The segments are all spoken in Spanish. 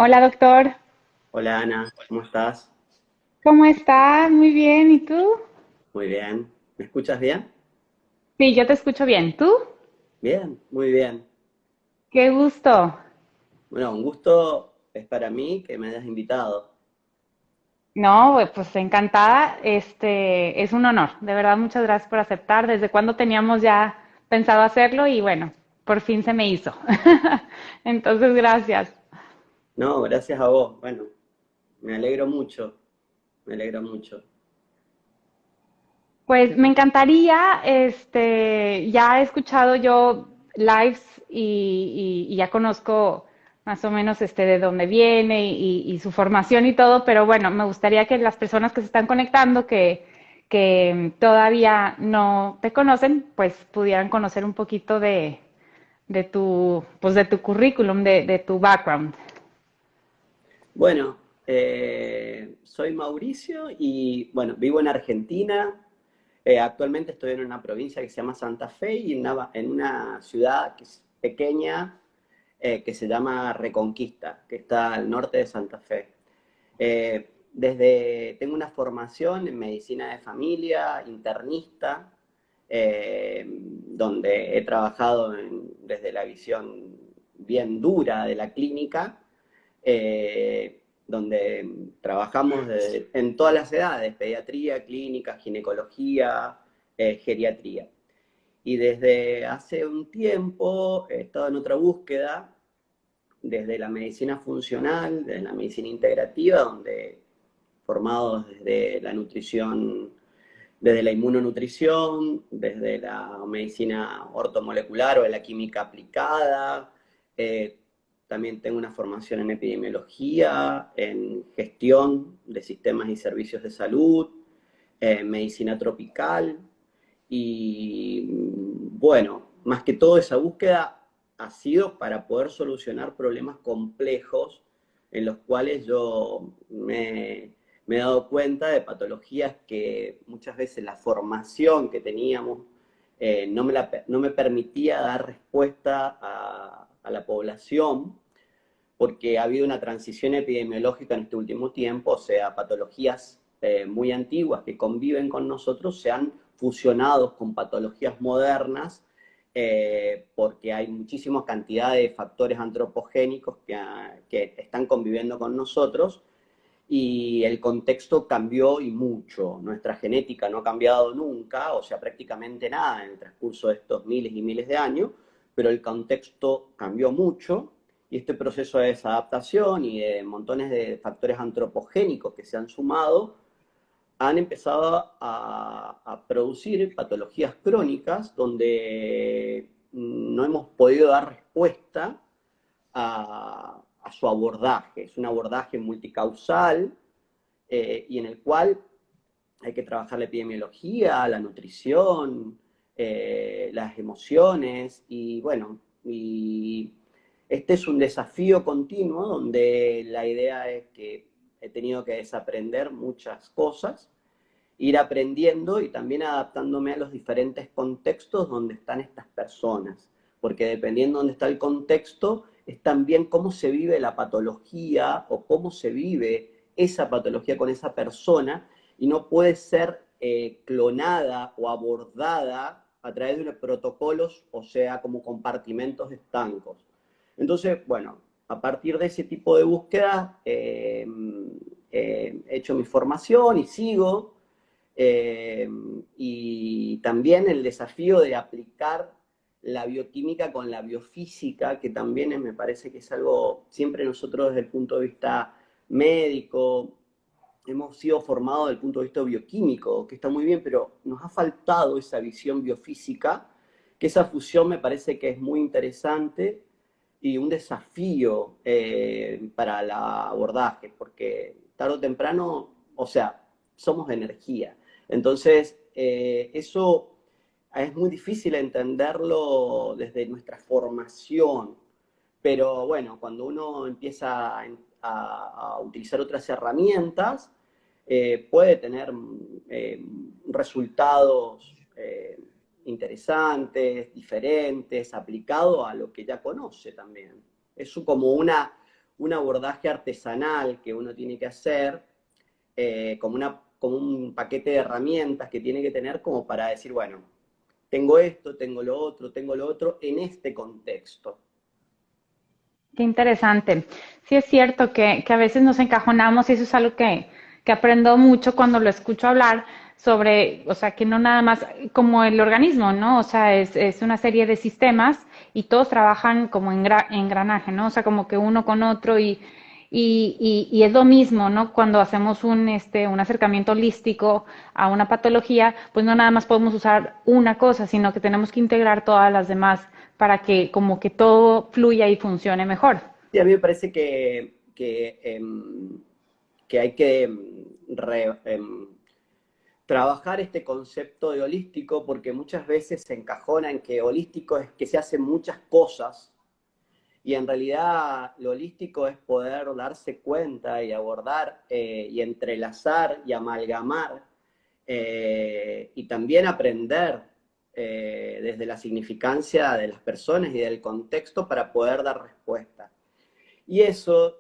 Hola, doctor. Hola Ana, ¿cómo estás? ¿Cómo estás? Muy bien. ¿Y tú? Muy bien. ¿Me escuchas bien? Sí, yo te escucho bien. ¿Tú? Bien, muy bien. Qué gusto. Bueno, un gusto es para mí que me hayas invitado. No, pues encantada. Es un honor. De verdad, muchas gracias por aceptar. ¿Desde cuándo teníamos ya pensado hacerlo? Y bueno, por fin se me hizo. Entonces, gracias. No, gracias a vos. Bueno, me alegro mucho, me alegro mucho. Pues me encantaría, ya he escuchado yo lives y ya conozco más o menos de dónde viene y su formación y todo, pero bueno, me gustaría que las personas que se están conectando, que todavía no te conocen, pues pudieran conocer un poquito pues de tu currículum, de tu background. Bueno, soy Mauricio y bueno, vivo en Argentina. Actualmente estoy en una provincia que se llama Santa Fe y en una ciudad que es pequeña que se llama Reconquista, que está al norte de Santa Fe. Tengo una formación en medicina de familia, internista, donde he trabajado desde la visión bien dura de la clínica, donde trabajamos en todas las edades, pediatría, clínica, ginecología, geriatría. Y desde hace un tiempo he estado en otra búsqueda, desde la medicina funcional, desde la medicina integrativa, donde formados desde la nutrición, desde la inmunonutrición, desde la medicina ortomolecular o de la química aplicada. Eh, También tengo una formación en epidemiología, en gestión de sistemas y servicios de salud, en medicina tropical. Y bueno, más que todo esa búsqueda ha sido para poder solucionar problemas complejos en los cuales me he dado cuenta de patologías que muchas veces la formación que teníamos no me permitía dar respuesta a la población, porque ha habido una transición epidemiológica en este último tiempo, o sea, patologías muy antiguas que conviven con nosotros se han fusionado con patologías modernas, porque hay muchísima cantidad de factores antropogénicos que están conviviendo con nosotros y el contexto cambió y mucho. Nuestra genética no ha cambiado nunca, o sea, prácticamente nada en el transcurso de estos miles y miles de años, pero el contexto cambió mucho y este proceso de desadaptación y de montones de factores antropogénicos que se han sumado han empezado a producir patologías crónicas donde no hemos podido dar respuesta a su abordaje. Es un abordaje multicausal y en el cual hay que trabajar la epidemiología, la nutrición, las emociones y bueno, y este es un desafío continuo donde la idea es que he tenido que desaprender muchas cosas, ir aprendiendo y también adaptándome a los diferentes contextos donde están estas personas, porque dependiendo de dónde está el contexto, es también cómo se vive la patología o cómo se vive esa patología con esa persona y no puede ser clonada o abordada a través de unos protocolos, o sea, como compartimentos estancos. Entonces, bueno, a partir de ese tipo de búsqueda he hecho mi formación y sigo, eh, y también el desafío de aplicar la bioquímica con la biofísica, que también me parece que es algo, siempre nosotros desde el punto de vista médico, hemos sido formados desde el punto de vista bioquímico, que está muy bien, pero nos ha faltado esa visión biofísica, que esa fusión me parece que es muy interesante y un desafío para el abordaje, porque tarde o temprano, o sea, somos energía. Entonces, eso es muy difícil entenderlo desde nuestra formación, pero bueno, cuando uno empieza a utilizar otras herramientas, puede tener resultados interesantes, diferentes, aplicado a lo que ya conoce también. Es como un abordaje artesanal que uno tiene que hacer, como un paquete de herramientas que tiene que tener como para decir, bueno, tengo esto, tengo lo otro, en este contexto. Qué interesante. Sí es cierto que a veces nos encajonamos y eso es algo que aprendo mucho cuando lo escucho hablar sobre, o sea, que no nada más como el organismo, ¿no? O sea, es una serie de sistemas y todos trabajan como engranaje, ¿no? O sea, como que uno con otro y es lo mismo, ¿no? Cuando hacemos un acercamiento holístico a una patología, pues no nada más podemos usar una cosa, sino que tenemos que integrar todas las demás para que como que todo fluya y funcione mejor. Y a mí me parece que hay que trabajar este concepto de holístico porque muchas veces se encajona en que holístico es que se hacen muchas cosas y en realidad lo holístico es poder darse cuenta y abordar y entrelazar y amalgamar y también aprender desde la significancia de las personas y del contexto para poder dar respuesta. Y eso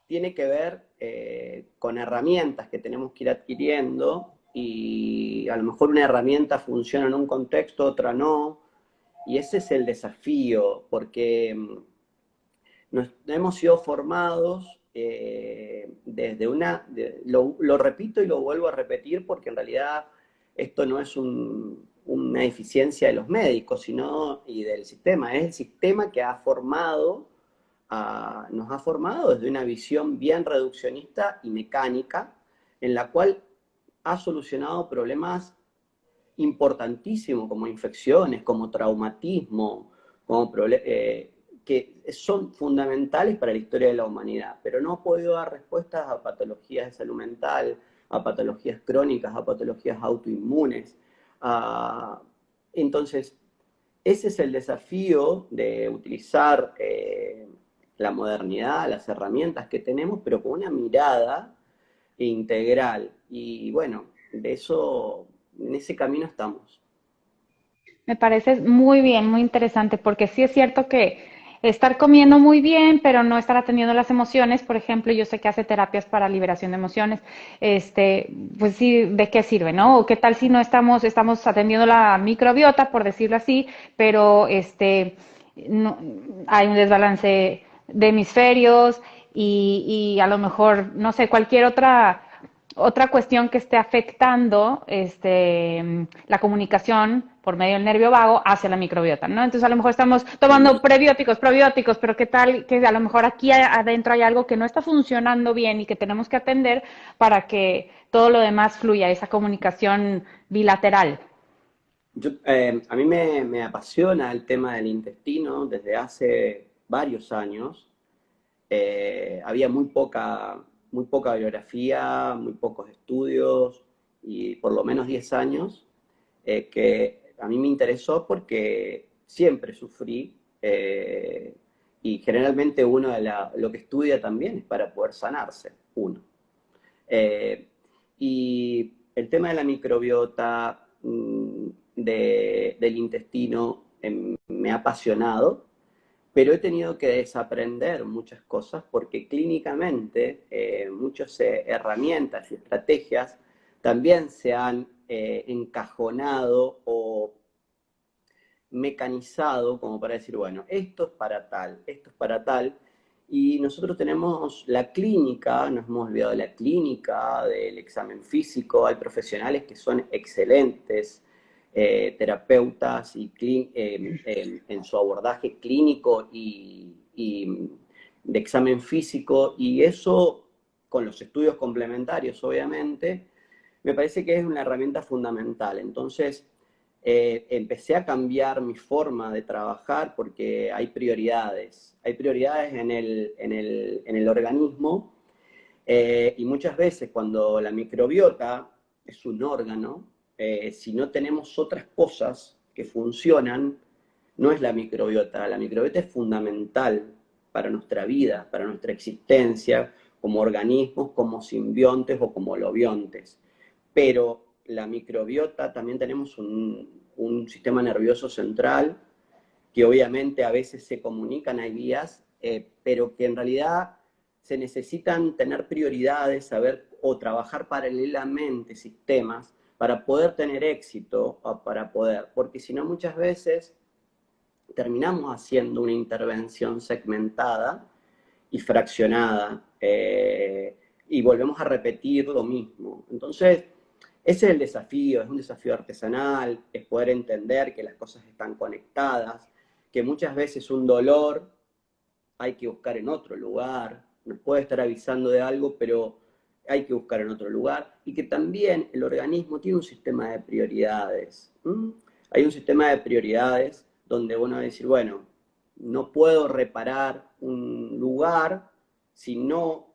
tiene que ver con herramientas que tenemos que ir adquiriendo y a lo mejor una herramienta funciona en un contexto, otra no, y ese es el desafío, porque hemos sido formados desde lo repito y lo vuelvo a repetir porque en realidad esto no es una eficiencia de los médicos sino, y del sistema, es el sistema que nos ha formado desde una visión bien reduccionista y mecánica, en la cual ha solucionado problemas importantísimos como infecciones, como traumatismo, que son fundamentales para la historia de la humanidad, pero no ha podido dar respuestas a patologías de salud mental, a patologías crónicas, a patologías autoinmunes. Entonces, ese es el desafío de utilizar la modernidad, las herramientas que tenemos, pero con una mirada integral. Y bueno, de eso, en ese camino estamos. Me parece muy bien, muy interesante, porque sí es cierto que estar comiendo muy bien, pero no estar atendiendo las emociones, por ejemplo, yo sé que hace terapias para liberación de emociones, pues sí, ¿de qué sirve, no? O qué tal si no estamos atendiendo la microbiota, por decirlo así, pero no, hay un desbalance de hemisferios y a lo mejor, no sé, cualquier otra cuestión que esté afectando la comunicación por medio del nervio vago hacia la microbiota, ¿no? Entonces a lo mejor estamos tomando prebióticos, probióticos, pero qué tal que a lo mejor aquí adentro hay algo que no está funcionando bien y que tenemos que atender para que todo lo demás fluya, esa comunicación bilateral. A mí me apasiona el tema del intestino desde hace varios años. Había muy poca bibliografía, muy pocos estudios y por lo menos 10 años que a mí me interesó porque siempre sufrí y generalmente uno lo que estudia también es para poder sanarse, uno. Eh, y el tema de la microbiota, del intestino, me ha apasionado, pero he tenido que desaprender muchas cosas porque clínicamente muchas herramientas y estrategias también se han encajonado o mecanizado como para decir, bueno, esto es para tal, esto es para tal, y nosotros tenemos la clínica, nos hemos olvidado de la clínica, del examen físico, hay profesionales que son excelentes, terapeutas y en su abordaje clínico y de examen físico, y eso con los estudios complementarios, obviamente, me parece que es una herramienta fundamental. Entonces, empecé a cambiar mi forma de trabajar porque hay prioridades en el organismo y muchas veces cuando la microbiota es un órgano, si no tenemos otras cosas que funcionan, no es la microbiota es fundamental para nuestra vida, para nuestra existencia, como organismos, como simbiontes o como lobiontes. Pero la microbiota también tenemos un sistema nervioso central que obviamente a veces se comunican, hay vías pero que en realidad se necesitan tener prioridades, saber o trabajar paralelamente sistemas para poder tener éxito, o para poder, porque si no muchas veces terminamos haciendo una intervención segmentada y fraccionada, y volvemos a repetir lo mismo. Entonces, ese es el desafío, es un desafío artesanal, es poder entender que las cosas están conectadas, que muchas veces un dolor hay que buscar en otro lugar, nos puede estar avisando de algo, pero hay que buscar en otro lugar, y que también el organismo tiene un sistema de prioridades. Hay un sistema de prioridades donde uno va a decir, bueno, no puedo reparar un lugar si no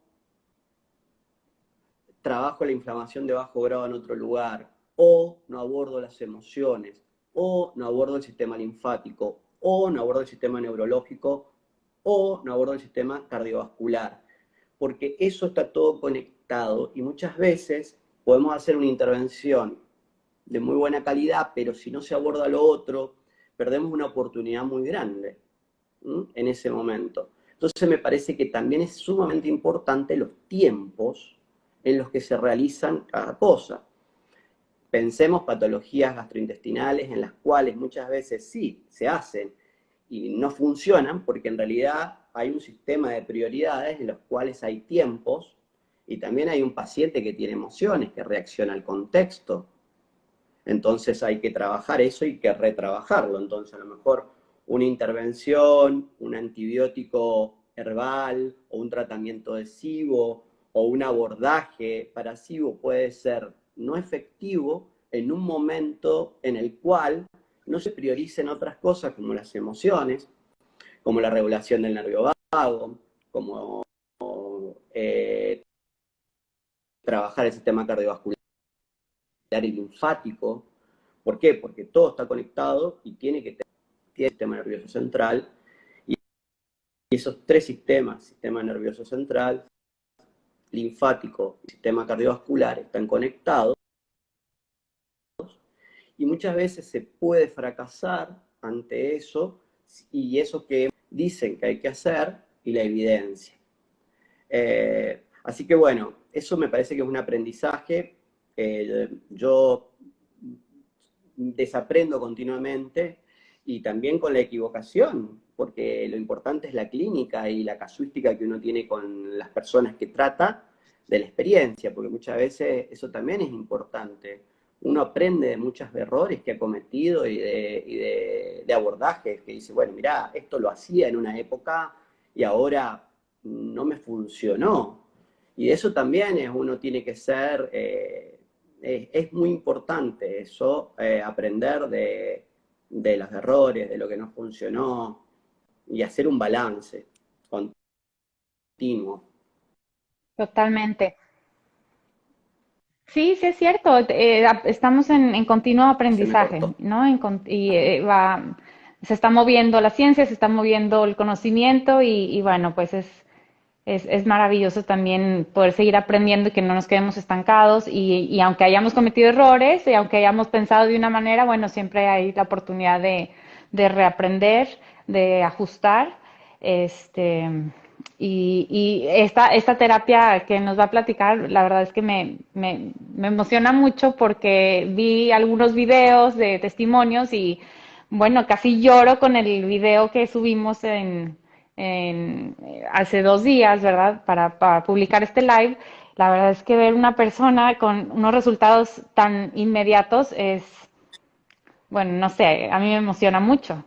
trabajo la inflamación de bajo grado en otro lugar, o no abordo las emociones, o no abordo el sistema linfático, o no abordo el sistema neurológico, o no abordo el sistema cardiovascular, porque eso está todo conectado y muchas veces podemos hacer una intervención de muy buena calidad, pero si no se aborda lo otro, perdemos una oportunidad muy grande en ese momento. Entonces me parece que también es sumamente importante los tiempos en los que se realizan cada cosa. Pensemos patologías gastrointestinales en las cuales muchas veces sí se hacen y no funcionan porque en realidad hay un sistema de prioridades en los cuales hay tiempos y también hay un paciente que tiene emociones, que reacciona al contexto. Entonces hay que trabajar eso y que retrabajarlo. Entonces a lo mejor una intervención, un antibiótico herbal o un tratamiento adhesivo o un abordaje parasivo puede ser no efectivo en un momento en el cual no se prioricen otras cosas como las emociones, como la regulación del nervio vago, como trabajar el sistema cardiovascular y linfático. ¿Por qué? Porque todo está conectado y tiene que tener el sistema nervioso central. Y esos tres sistemas, sistema nervioso central, linfático y sistema cardiovascular, están conectados. Y muchas veces se puede fracasar ante eso, y eso que dicen que hay que hacer, y la evidencia. Así que bueno, eso me parece que es un aprendizaje. Yo desaprendo continuamente y también con la equivocación, porque lo importante es la clínica y la casuística que uno tiene con las personas que trata, de la experiencia, porque muchas veces eso también es importante. Uno aprende de muchos errores que ha cometido y de abordajes que dice, bueno, mirá, esto lo hacía en una época y ahora no me funcionó. Y de eso también uno tiene que ser, es muy importante eso, aprender de los errores, de lo que no funcionó y hacer un balance continuo. Totalmente. Sí, sí es cierto. Estamos en continuo Se me aprendizaje, cortó. ¿no? Se está moviendo la ciencia, se está moviendo el conocimiento y bueno, pues es maravilloso también poder seguir aprendiendo y que no nos quedemos estancados y aunque hayamos cometido errores y aunque hayamos pensado de una manera, bueno, siempre hay la oportunidad de reaprender, de ajustar. Este, y esta terapia que nos va a platicar, la verdad es que me emociona mucho porque vi algunos videos de testimonios y bueno, casi lloro con el video que subimos hace 2 días, ¿verdad? Para publicar este live. La verdad es que ver una persona con unos resultados tan inmediatos es, bueno, no sé, a mí me emociona mucho.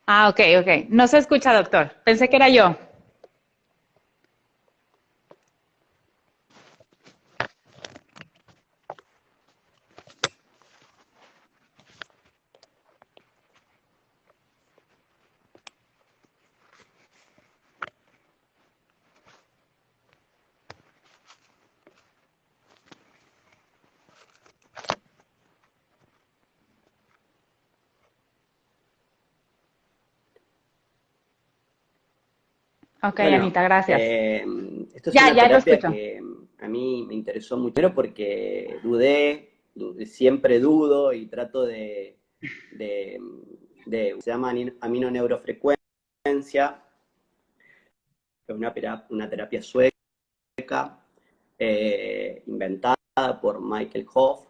Ah, ok, ok. No se escucha, doctor. Pensé que era yo. Ok, Bueno, Anita, gracias. esto es Ya, una ya lo terapia escucho. que a mí me interesó mucho, primero porque siempre dudo y trato de, se llama aminoneurofrecuencia, que es una terapia sueca, inventada por Michael Hoff.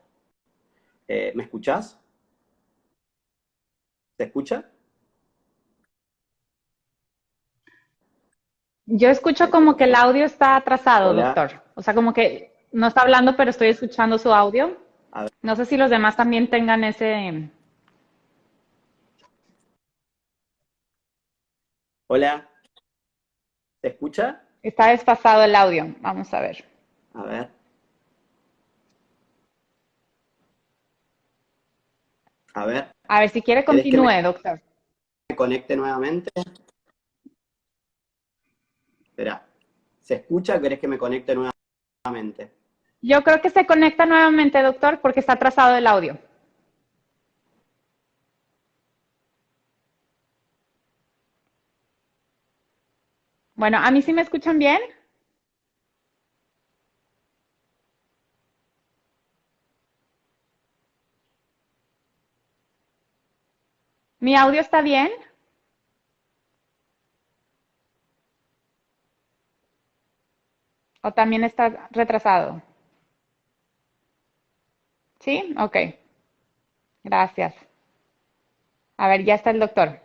¿Me escuchás? ¿Se escucha? Yo escucho Ahí te como que el pasó. audio está atrasado, Hola. doctor. O sea, como que no está hablando, pero estoy escuchando su audio. A ver. No sé si los demás también tengan ese... Hola. ¿Se escucha? Está desfasado el audio. Vamos a ver. A ver. A ver. A ver, si quiere ¿Querés que me continúe, doctor. conecte nuevamente? Espera. ¿Se escucha o querés que me conecte nuevamente? Yo creo que se conecta nuevamente, doctor, porque está atrasado el audio. Bueno, ¿a mí sí me escuchan bien? ¿Mi audio está bien? ¿O también está retrasado? ¿Sí? Ok. Gracias. A ver, ya está el doctor.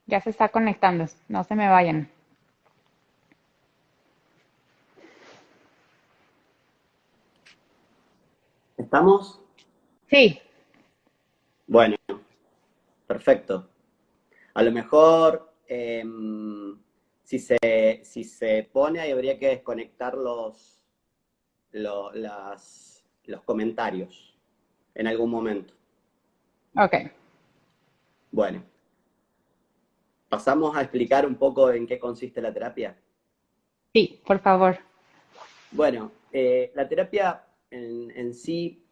Ya se está conectando. No se me vayan. ¿Estamos? Sí. Bueno, perfecto. A lo mejor, si se pone, ahí habría que desconectar los comentarios en algún momento. Ok. Bueno, pasamos a explicar un poco en qué consiste la terapia. Sí, por favor. Bueno, la terapia en sí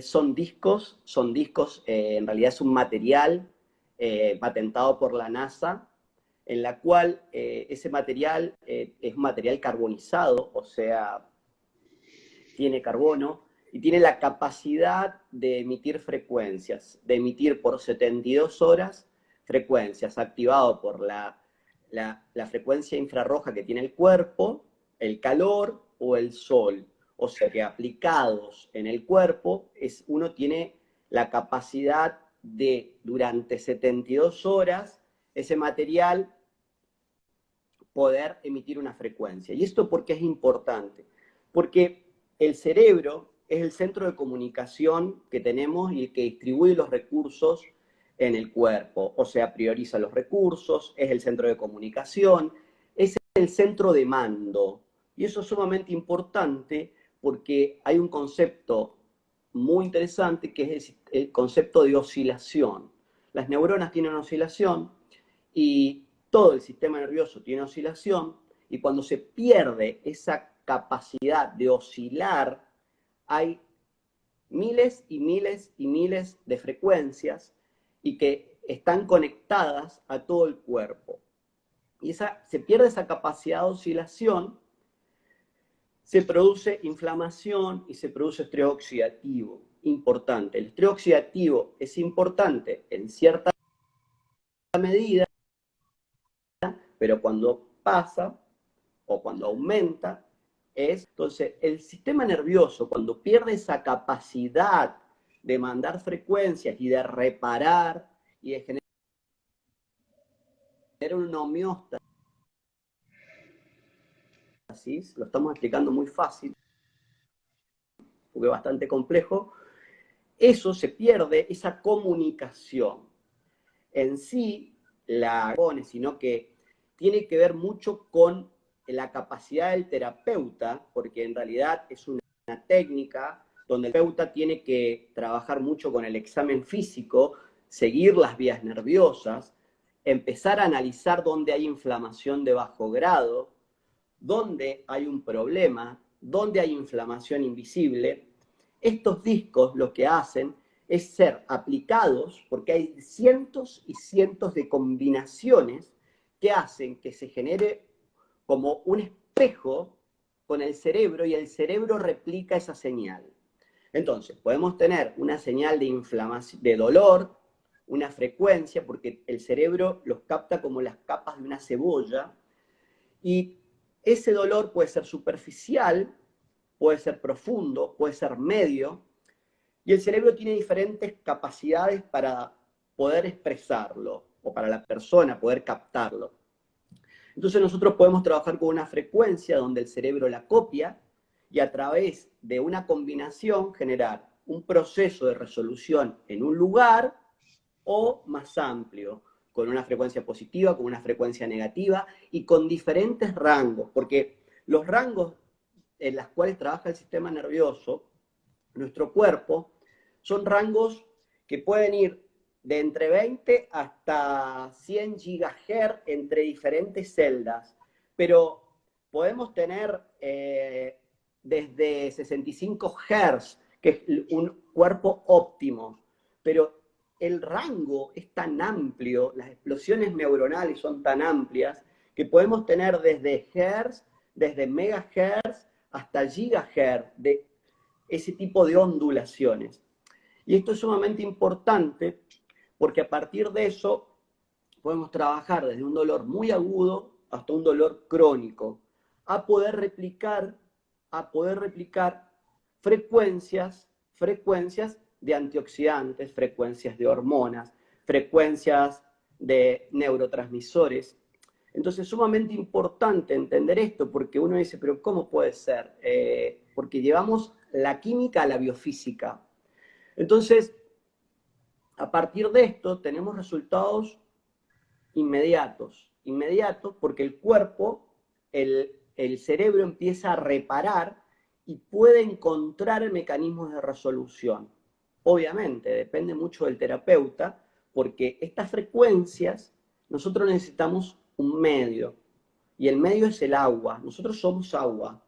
son discos, en realidad es un material patentado por la NASA, en la cual ese material es un material carbonizado, o sea, tiene carbono y tiene la capacidad de emitir frecuencias, de emitir por 72 horas frecuencias, activado por la frecuencia infrarroja que tiene el cuerpo, el calor o el sol. O sea que aplicados en el cuerpo, uno tiene la capacidad de, durante 72 horas, ese material poder emitir una frecuencia. ¿Y esto por qué es importante? Porque el cerebro es el centro de comunicación que tenemos y el que distribuye los recursos en el cuerpo. O sea, prioriza los recursos, es el centro de comunicación, es el centro de mando. Y eso es sumamente importante porque hay un concepto muy interesante que es el concepto de oscilación. Las neuronas tienen oscilación y todo el sistema nervioso tiene oscilación, y cuando se pierde esa capacidad de oscilar, hay miles y miles y miles de frecuencias y que están conectadas a todo el cuerpo. Y se pierde esa capacidad de oscilación, se produce inflamación y se produce estrés oxidativo. Importante. El estrés oxidativo es importante en cierta medida, pero cuando pasa o cuando aumenta, entonces el sistema nervioso cuando pierde esa capacidad de mandar frecuencias y de reparar y de generar una homeostasis, lo estamos explicando muy fácil, porque es bastante complejo, eso se pierde, esa comunicación. En sí, sino que tiene que ver mucho con la capacidad del terapeuta, porque en realidad es una técnica donde el terapeuta tiene que trabajar mucho con el examen físico, seguir las vías nerviosas, empezar a analizar dónde hay inflamación de bajo grado, dónde hay un problema, dónde hay inflamación invisible. Estos discos lo que hacen es ser aplicados, porque hay cientos y cientos de combinaciones que hacen que se genere como un espejo con el cerebro y el cerebro replica esa señal. Entonces, podemos tener una señal de inflamación, de dolor, una frecuencia, porque el cerebro los capta como las capas de una cebolla, y ese dolor puede ser superficial, puede ser profundo, puede ser medio, y el cerebro tiene diferentes capacidades para poder expresarlo, o para la persona poder captarlo. Entonces nosotros podemos trabajar con una frecuencia donde el cerebro la copia, y a través de una combinación generar un proceso de resolución en un lugar o más amplio, con una frecuencia positiva, con una frecuencia negativa y con diferentes rangos, porque los rangos en los cuales trabaja el sistema nervioso, nuestro cuerpo, son rangos que pueden ir de entre 20 hasta 100 gigahertz entre diferentes celdas, pero podemos tener desde 65 Hz, que es un cuerpo óptimo, pero el rango es tan amplio, las explosiones neuronales son tan amplias, que podemos tener desde Hertz, desde megahertz hasta gigahertz de ese tipo de ondulaciones. Y esto es sumamente importante porque a partir de eso podemos trabajar desde un dolor muy agudo hasta un dolor crónico, a poder replicar, frecuencias de antioxidantes, frecuencias de hormonas, frecuencias de neurotransmisores. Entonces es sumamente importante entender esto, porque uno dice, pero ¿cómo puede ser? Porque llevamos la química a la biofísica. Entonces, a partir de esto tenemos resultados inmediatos porque el cuerpo, el cerebro empieza a reparar y puede encontrar mecanismos de resolución. Obviamente, depende mucho del terapeuta, porque estas frecuencias, nosotros necesitamos un medio, y el medio es el agua. Nosotros somos agua.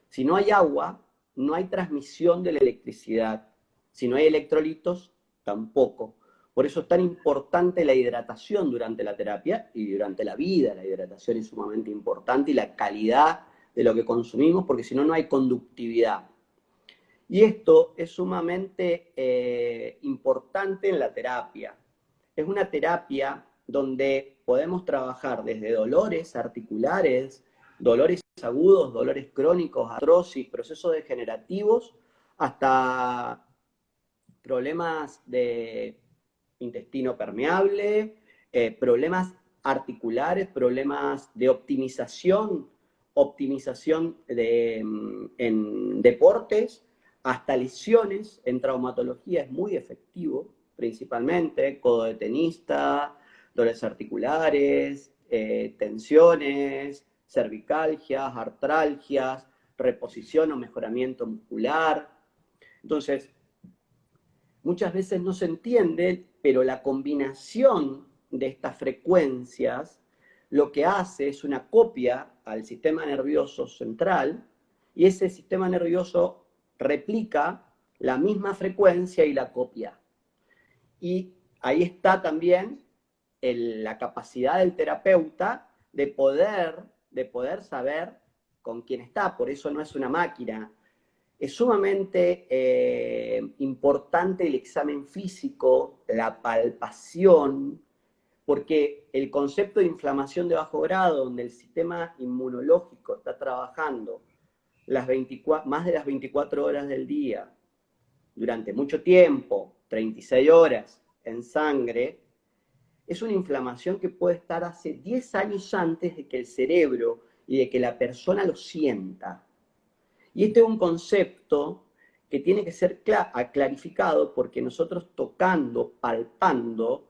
Si no hay agua, no hay transmisión de la electricidad. Si no hay electrolitos, tampoco. Por eso es tan importante la hidratación durante la terapia y durante la vida. La hidratación es sumamente importante y la calidad de lo que consumimos, porque si no, no hay conductividad. Y esto es sumamente importante en la terapia. Es una terapia donde podemos trabajar desde dolores articulares, dolores agudos, dolores crónicos, artrosis, procesos degenerativos, hasta problemas de intestino permeable, problemas articulares, problemas de optimización en deportes, hasta lesiones. En traumatología es muy efectivo, principalmente codo de tenista, dolores articulares, tensiones, cervicalgias, artralgias, reposición o mejoramiento muscular. Entonces, muchas veces no se entiende, pero la combinación de estas frecuencias lo que hace es una copia al sistema nervioso central, y ese sistema nervioso replica la misma frecuencia y la copia. Y ahí está también la capacidad del terapeuta de poder saber con quién está. Por eso no es una máquina. Es sumamente importante el examen físico, la palpación, porque el concepto de inflamación de bajo grado, donde el sistema inmunológico está trabajando más de las 24 horas del día, durante mucho tiempo, 36 horas en sangre, es una inflamación que puede estar hace 10 años antes de que el cerebro y de que la persona lo sienta. Y este es un concepto que tiene que ser clarificado, porque nosotros tocando, palpando,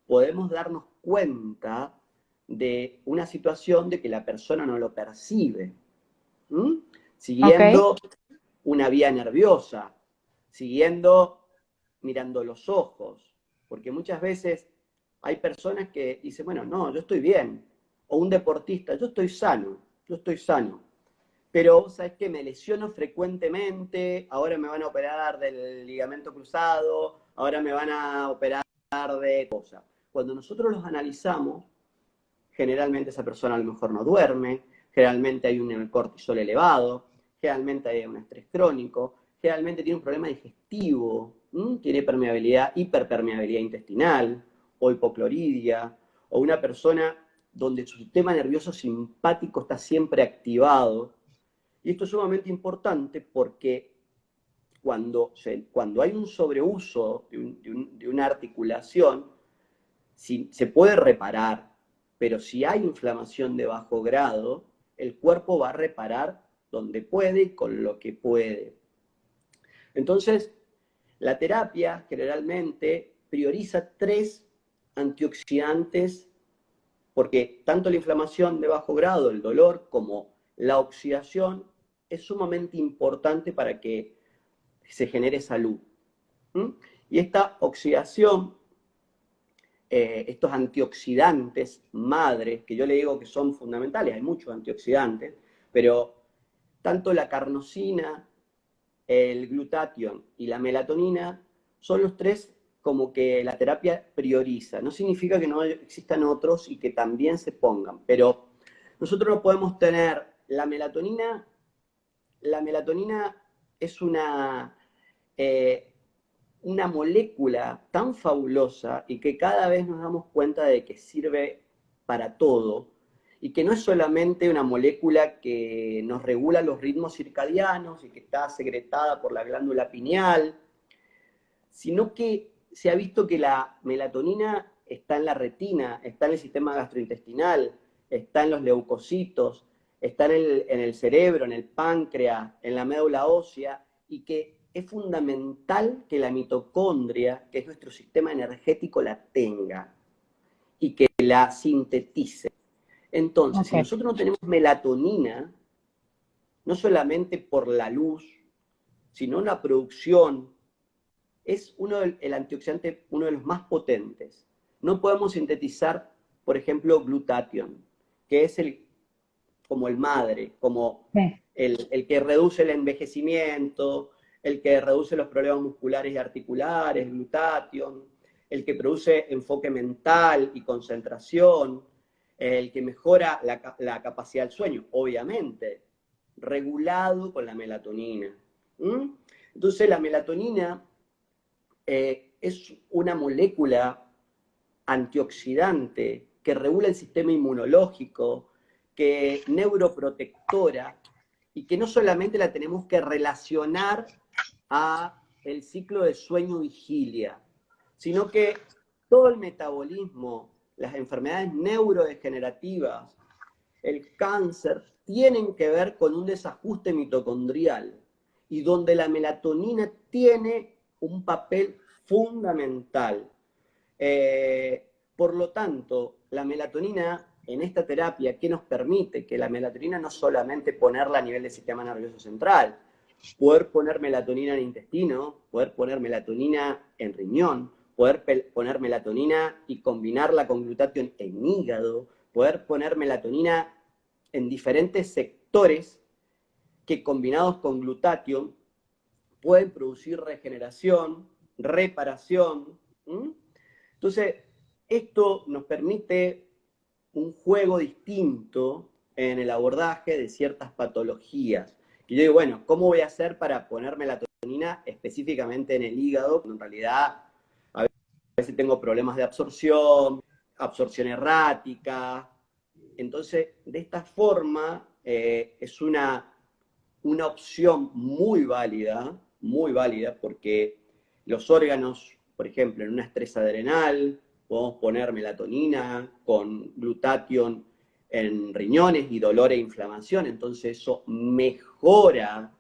podemos darnos cuenta de una situación de que la persona no lo percibe. Ok. Siguiendo una vía nerviosa, mirando los ojos, porque muchas veces hay personas que dicen, bueno, no, yo estoy bien, o un deportista, yo estoy sano, pero sabes que me lesiono frecuentemente, ahora me van a operar del ligamento cruzado, ahora me van a operar de cosas. Cuando nosotros los analizamos, generalmente esa persona a lo mejor no duerme, generalmente hay un cortisol elevado, generalmente hay un estrés crónico, generalmente tiene un problema digestivo, tiene permeabilidad, hiperpermeabilidad intestinal, o hipocloridia, o una persona donde su sistema nervioso simpático está siempre activado. Y esto es sumamente importante porque cuando hay un sobreuso de una articulación, se puede reparar, pero si hay inflamación de bajo grado, el cuerpo va a reparar donde puede y con lo que puede. Entonces, la terapia generalmente prioriza 3 antioxidantes, porque tanto la inflamación de bajo grado, el dolor, como la oxidación, es sumamente importante para que se genere salud. Y esta oxidación, estos antioxidantes madres, que yo le digo que son fundamentales, hay muchos antioxidantes, pero tanto la carnosina, el glutatión y la melatonina son los 3 como que la terapia prioriza. No significa que no existan otros y que también se pongan, pero nosotros no podemos tener la melatonina. La melatonina es una molécula tan fabulosa y que cada vez nos damos cuenta de que sirve para todo y que no es solamente una molécula que nos regula los ritmos circadianos y que está secretada por la glándula pineal, sino que se ha visto que la melatonina está en la retina, está en el sistema gastrointestinal, está en los leucocitos, está en el cerebro, en el páncreas, en la médula ósea, y que es fundamental que la mitocondria, que es nuestro sistema energético, la tenga y que la sintetice. Entonces, si nosotros no tenemos melatonina, no solamente por la luz, sino la producción, es el antioxidante uno de los más potentes. No podemos sintetizar, por ejemplo, glutatión, que es como el madre, como el que reduce el envejecimiento, el que reduce los problemas musculares y articulares, glutatión, el que produce enfoque mental y concentración, el que mejora la capacidad del sueño, obviamente, regulado con la melatonina. Entonces la melatonina es una molécula antioxidante que regula el sistema inmunológico, que neuroprotectora, y que no solamente la tenemos que relacionar a el ciclo de sueño-vigilia, sino que todo el metabolismo, las enfermedades neurodegenerativas, el cáncer, tienen que ver con un desajuste mitocondrial, y donde la melatonina tiene un papel fundamental. Por lo tanto, la melatonina en esta terapia, ¿qué nos permite? Que la melatonina no solamente ponerla a nivel del sistema nervioso central, poder poner melatonina en intestino, poder poner melatonina en riñón, poder poner melatonina y combinarla con glutatión en hígado, poder poner melatonina en diferentes sectores que combinados con glutatión pueden producir regeneración, reparación. Entonces, esto nos permite un juego distinto en el abordaje de ciertas patologías. Y yo digo, bueno, ¿cómo voy a hacer para poner melatonina específicamente en el hígado? Cuando en realidad a veces tengo problemas de absorción errática. Entonces, de esta forma, es una opción muy válida, porque los órganos, por ejemplo, en una estrés adrenal, podemos poner melatonina con glutatión en riñones y dolor e inflamación, entonces eso mejora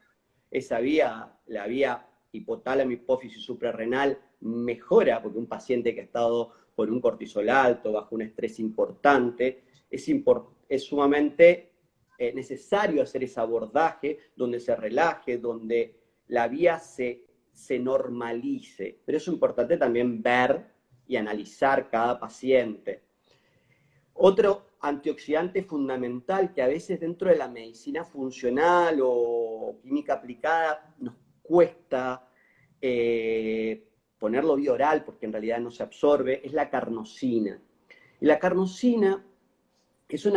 esa vía, la vía hipotálamo, hipófisis suprarrenal, mejora, porque un paciente que ha estado con un cortisol alto, bajo un estrés importante, es sumamente necesario hacer ese abordaje donde se relaje, donde la vía se normalice. Pero es importante también ver y analizar cada paciente. Otro antioxidante fundamental que a veces dentro de la medicina funcional o química aplicada nos cuesta ponerlo vía oral porque en realidad no se absorbe, es la carnosina. Y la carnosina es un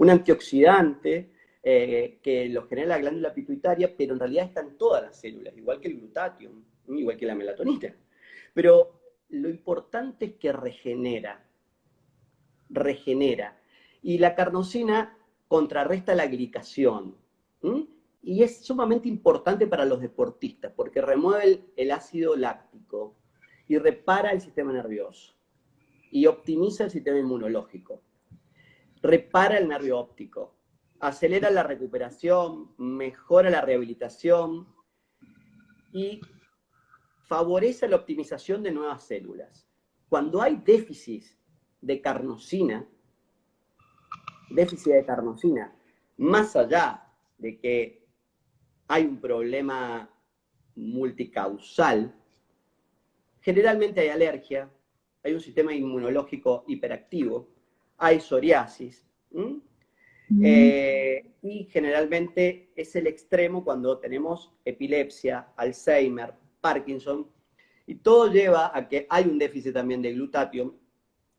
antioxidante que lo genera la glándula pituitaria, pero en realidad está en todas las células, igual que el glutatión, igual que la melatonina. Pero lo importante es que regenera. Y la carnosina contrarresta la glicación. Y es sumamente importante para los deportistas, porque remueve el ácido láctico y repara el sistema nervioso y optimiza el sistema inmunológico. Repara el nervio óptico, acelera la recuperación, mejora la rehabilitación y favorece la optimización de nuevas células. Cuando hay déficit de carnosina, más allá de que hay un problema multicausal, generalmente hay alergia, hay un sistema inmunológico hiperactivo, hay psoriasis, y generalmente es el extremo cuando tenemos epilepsia, Alzheimer, Parkinson, y todo lleva a que hay un déficit también de glutatión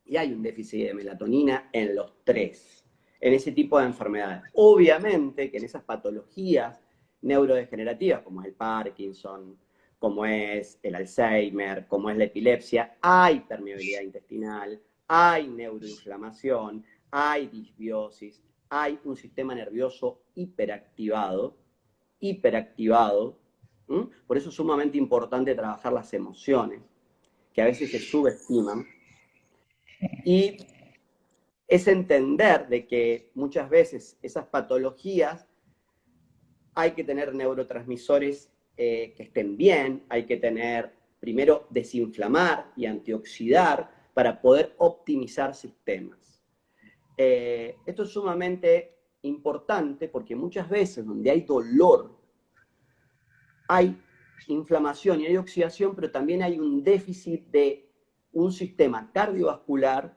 y hay un déficit de melatonina en los tres, en ese tipo de enfermedades. Obviamente que en esas patologías neurodegenerativas, como es el Parkinson, como es el Alzheimer, como es la epilepsia, hay permeabilidad intestinal, hay neuroinflamación, hay disbiosis, hay un sistema nervioso hiperactivado. Por eso es sumamente importante trabajar las emociones, que a veces se subestiman, y es entender de que muchas veces esas patologías hay que tener neurotransmisores que estén bien, hay que tener, primero, desinflamar y antioxidar para poder optimizar sistemas. Esto es sumamente importante porque muchas veces donde hay dolor, hay inflamación y hay oxidación, pero también hay un déficit de un sistema cardiovascular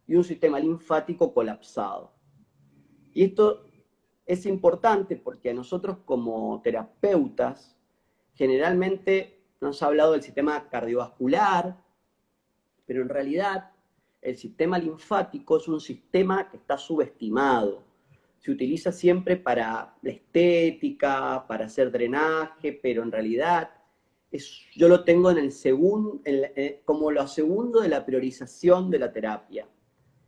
y un sistema linfático colapsado. Y esto es importante porque a nosotros como terapeutas generalmente nos ha hablado del sistema cardiovascular, pero en realidad el sistema linfático es un sistema que está subestimado. Se utiliza siempre para la estética, para hacer drenaje, pero en realidad yo lo tengo en como lo segundo de la priorización de la terapia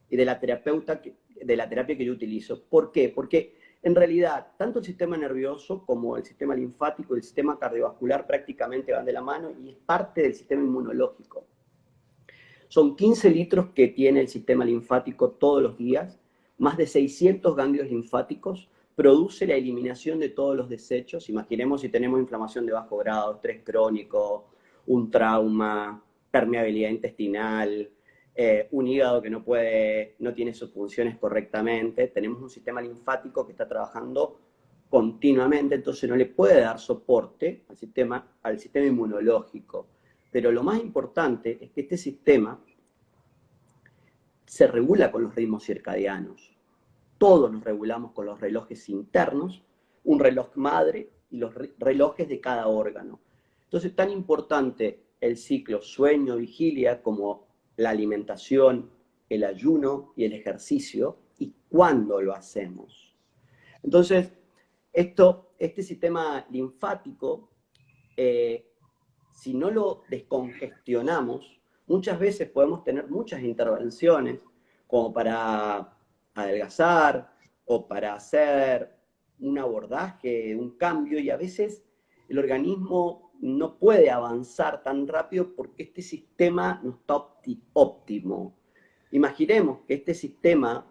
y de la terapia que yo utilizo. ¿Por qué? Porque en realidad tanto el sistema nervioso como el sistema linfático y el sistema cardiovascular prácticamente van de la mano y es parte del sistema inmunológico. Son 15 litros que tiene el sistema linfático todos los días, más de 600 ganglios linfáticos, produce la eliminación de todos los desechos. Imaginemos si tenemos inflamación de bajo grado, estrés crónico, un trauma, permeabilidad intestinal, un hígado que no tiene sus funciones correctamente, tenemos un sistema linfático que está trabajando continuamente, entonces no le puede dar soporte al sistema inmunológico. Pero lo más importante es que este sistema se regula con los ritmos circadianos. Todos nos regulamos con los relojes internos, un reloj madre y los relojes de cada órgano. Entonces, tan importante el ciclo sueño-vigilia como la alimentación, el ayuno y el ejercicio, y cuándo lo hacemos. Entonces, este sistema linfático, si no lo descongestionamos, muchas veces podemos tener muchas intervenciones como para adelgazar o para hacer un abordaje, un cambio, y a veces el organismo no puede avanzar tan rápido porque este sistema no está óptimo. Imaginemos que este sistema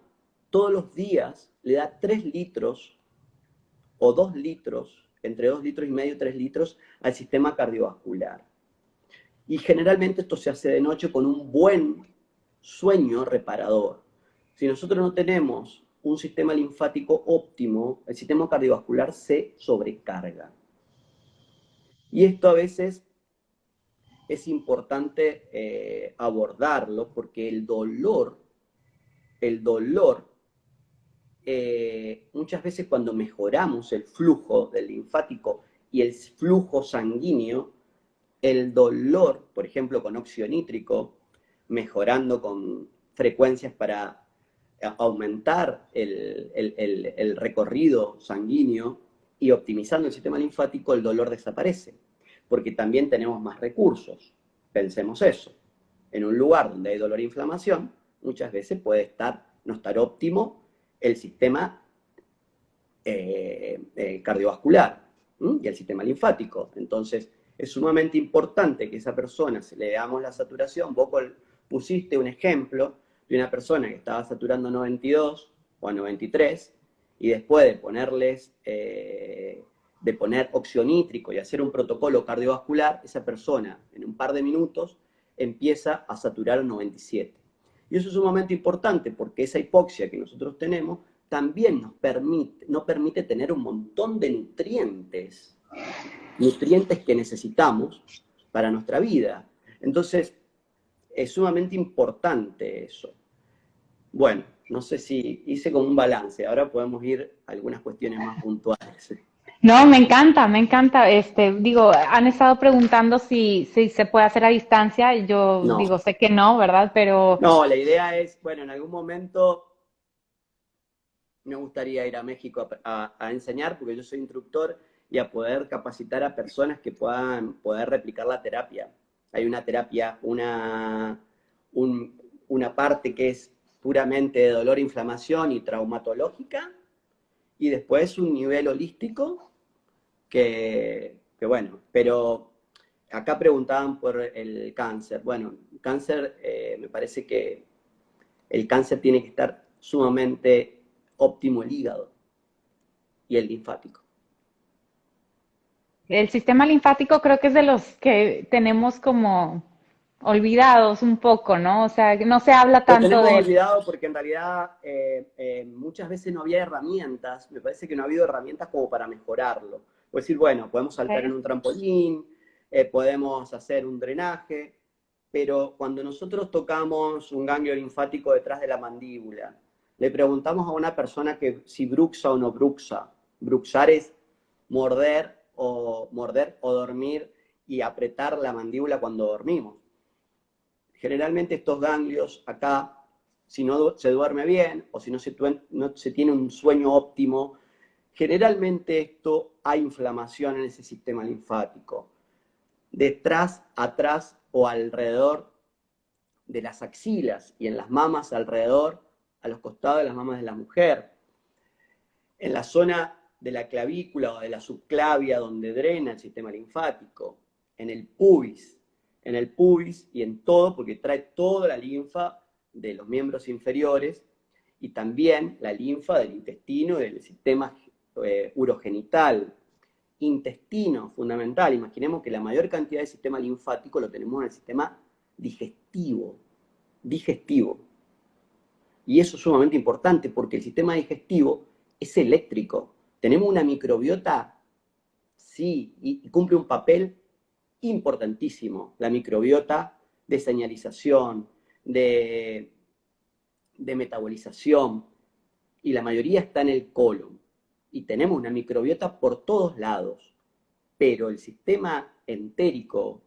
todos los días le da 3 litros o 2 litros, entre 2 litros y medio y 3 litros al sistema cardiovascular. Y generalmente esto se hace de noche con un buen sueño reparador. Si nosotros no tenemos un sistema linfático óptimo, el sistema cardiovascular se sobrecarga. Y esto a veces es importante abordarlo porque el dolor, muchas veces cuando mejoramos el flujo del linfático y el flujo sanguíneo, el dolor, por ejemplo, con óxido nítrico, mejorando con frecuencias para aumentar el recorrido sanguíneo y optimizando el sistema linfático, el dolor desaparece, porque también tenemos más recursos. Pensemos eso. En un lugar donde hay dolor e inflamación, muchas veces puede no estar óptimo el sistema cardiovascular y el sistema linfático. Entonces, es sumamente importante que esa persona, si le damos la saturación, vos pusiste un ejemplo de una persona que estaba saturando 92 o a 93, y después de ponerles, de poner óxido nítrico y hacer un protocolo cardiovascular, esa persona en un par de minutos empieza a saturar un 97. Y eso es sumamente importante porque esa hipoxia que nosotros tenemos también no permite tener un montón de nutrientes que necesitamos para nuestra vida. Entonces, es sumamente importante eso. Bueno, no sé si hice como un balance, ahora podemos ir a algunas cuestiones más puntuales. No, me encanta. Digo, han estado preguntando si se puede hacer a distancia. Yo No, digo, sé que no, ¿verdad? Pero no, la idea es, bueno, en algún momento me gustaría ir a México a enseñar, porque yo soy instructor, y a poder capacitar a personas que puedan poder replicar la terapia. Hay una terapia, una parte que es puramente de dolor, inflamación y traumatológica, y después un nivel holístico que bueno, pero acá preguntaban por el cáncer. Bueno, cáncer, me parece que el cáncer tiene que estar sumamente óptimo el hígado y el linfático. el sistema linfático creo que es de los que tenemos como olvidados un poco, ¿no? O sea, no se habla Lo tanto tenemos de él. olvidado porque en realidad muchas veces no había herramientas, me parece que no ha habido herramientas como para mejorarlo. Puedes decir, bueno, podemos saltar en Okay. un trampolín, podemos hacer un drenaje, pero cuando nosotros tocamos un ganglio linfático detrás de la mandíbula, le preguntamos a una persona que si bruxa o no bruxa. Bruxar es morder o dormir y apretar la mandíbula cuando dormimos. Generalmente estos ganglios acá, si no se duerme bien o si no se tiene un sueño óptimo, generalmente hay inflamación en ese sistema linfático. Detrás, atrás o alrededor de las axilas y en las mamas alrededor, a los costados de las mamas de la mujer. En la zona de la clavícula o de la subclavia donde drena el sistema linfático. En el pubis y en todo, porque trae toda la linfa de los miembros inferiores y también la linfa del intestino y del sistema urogenital. Intestino, fundamental. Imaginemos que la mayor cantidad de sistema linfático lo tenemos en el sistema digestivo. Y eso es sumamente importante porque el sistema digestivo es eléctrico. Tenemos una microbiota, sí, y cumple un papel importantísimo. La microbiota de señalización, de metabolización, y la mayoría está en el colon. Y tenemos una microbiota por todos lados. Pero el sistema entérico,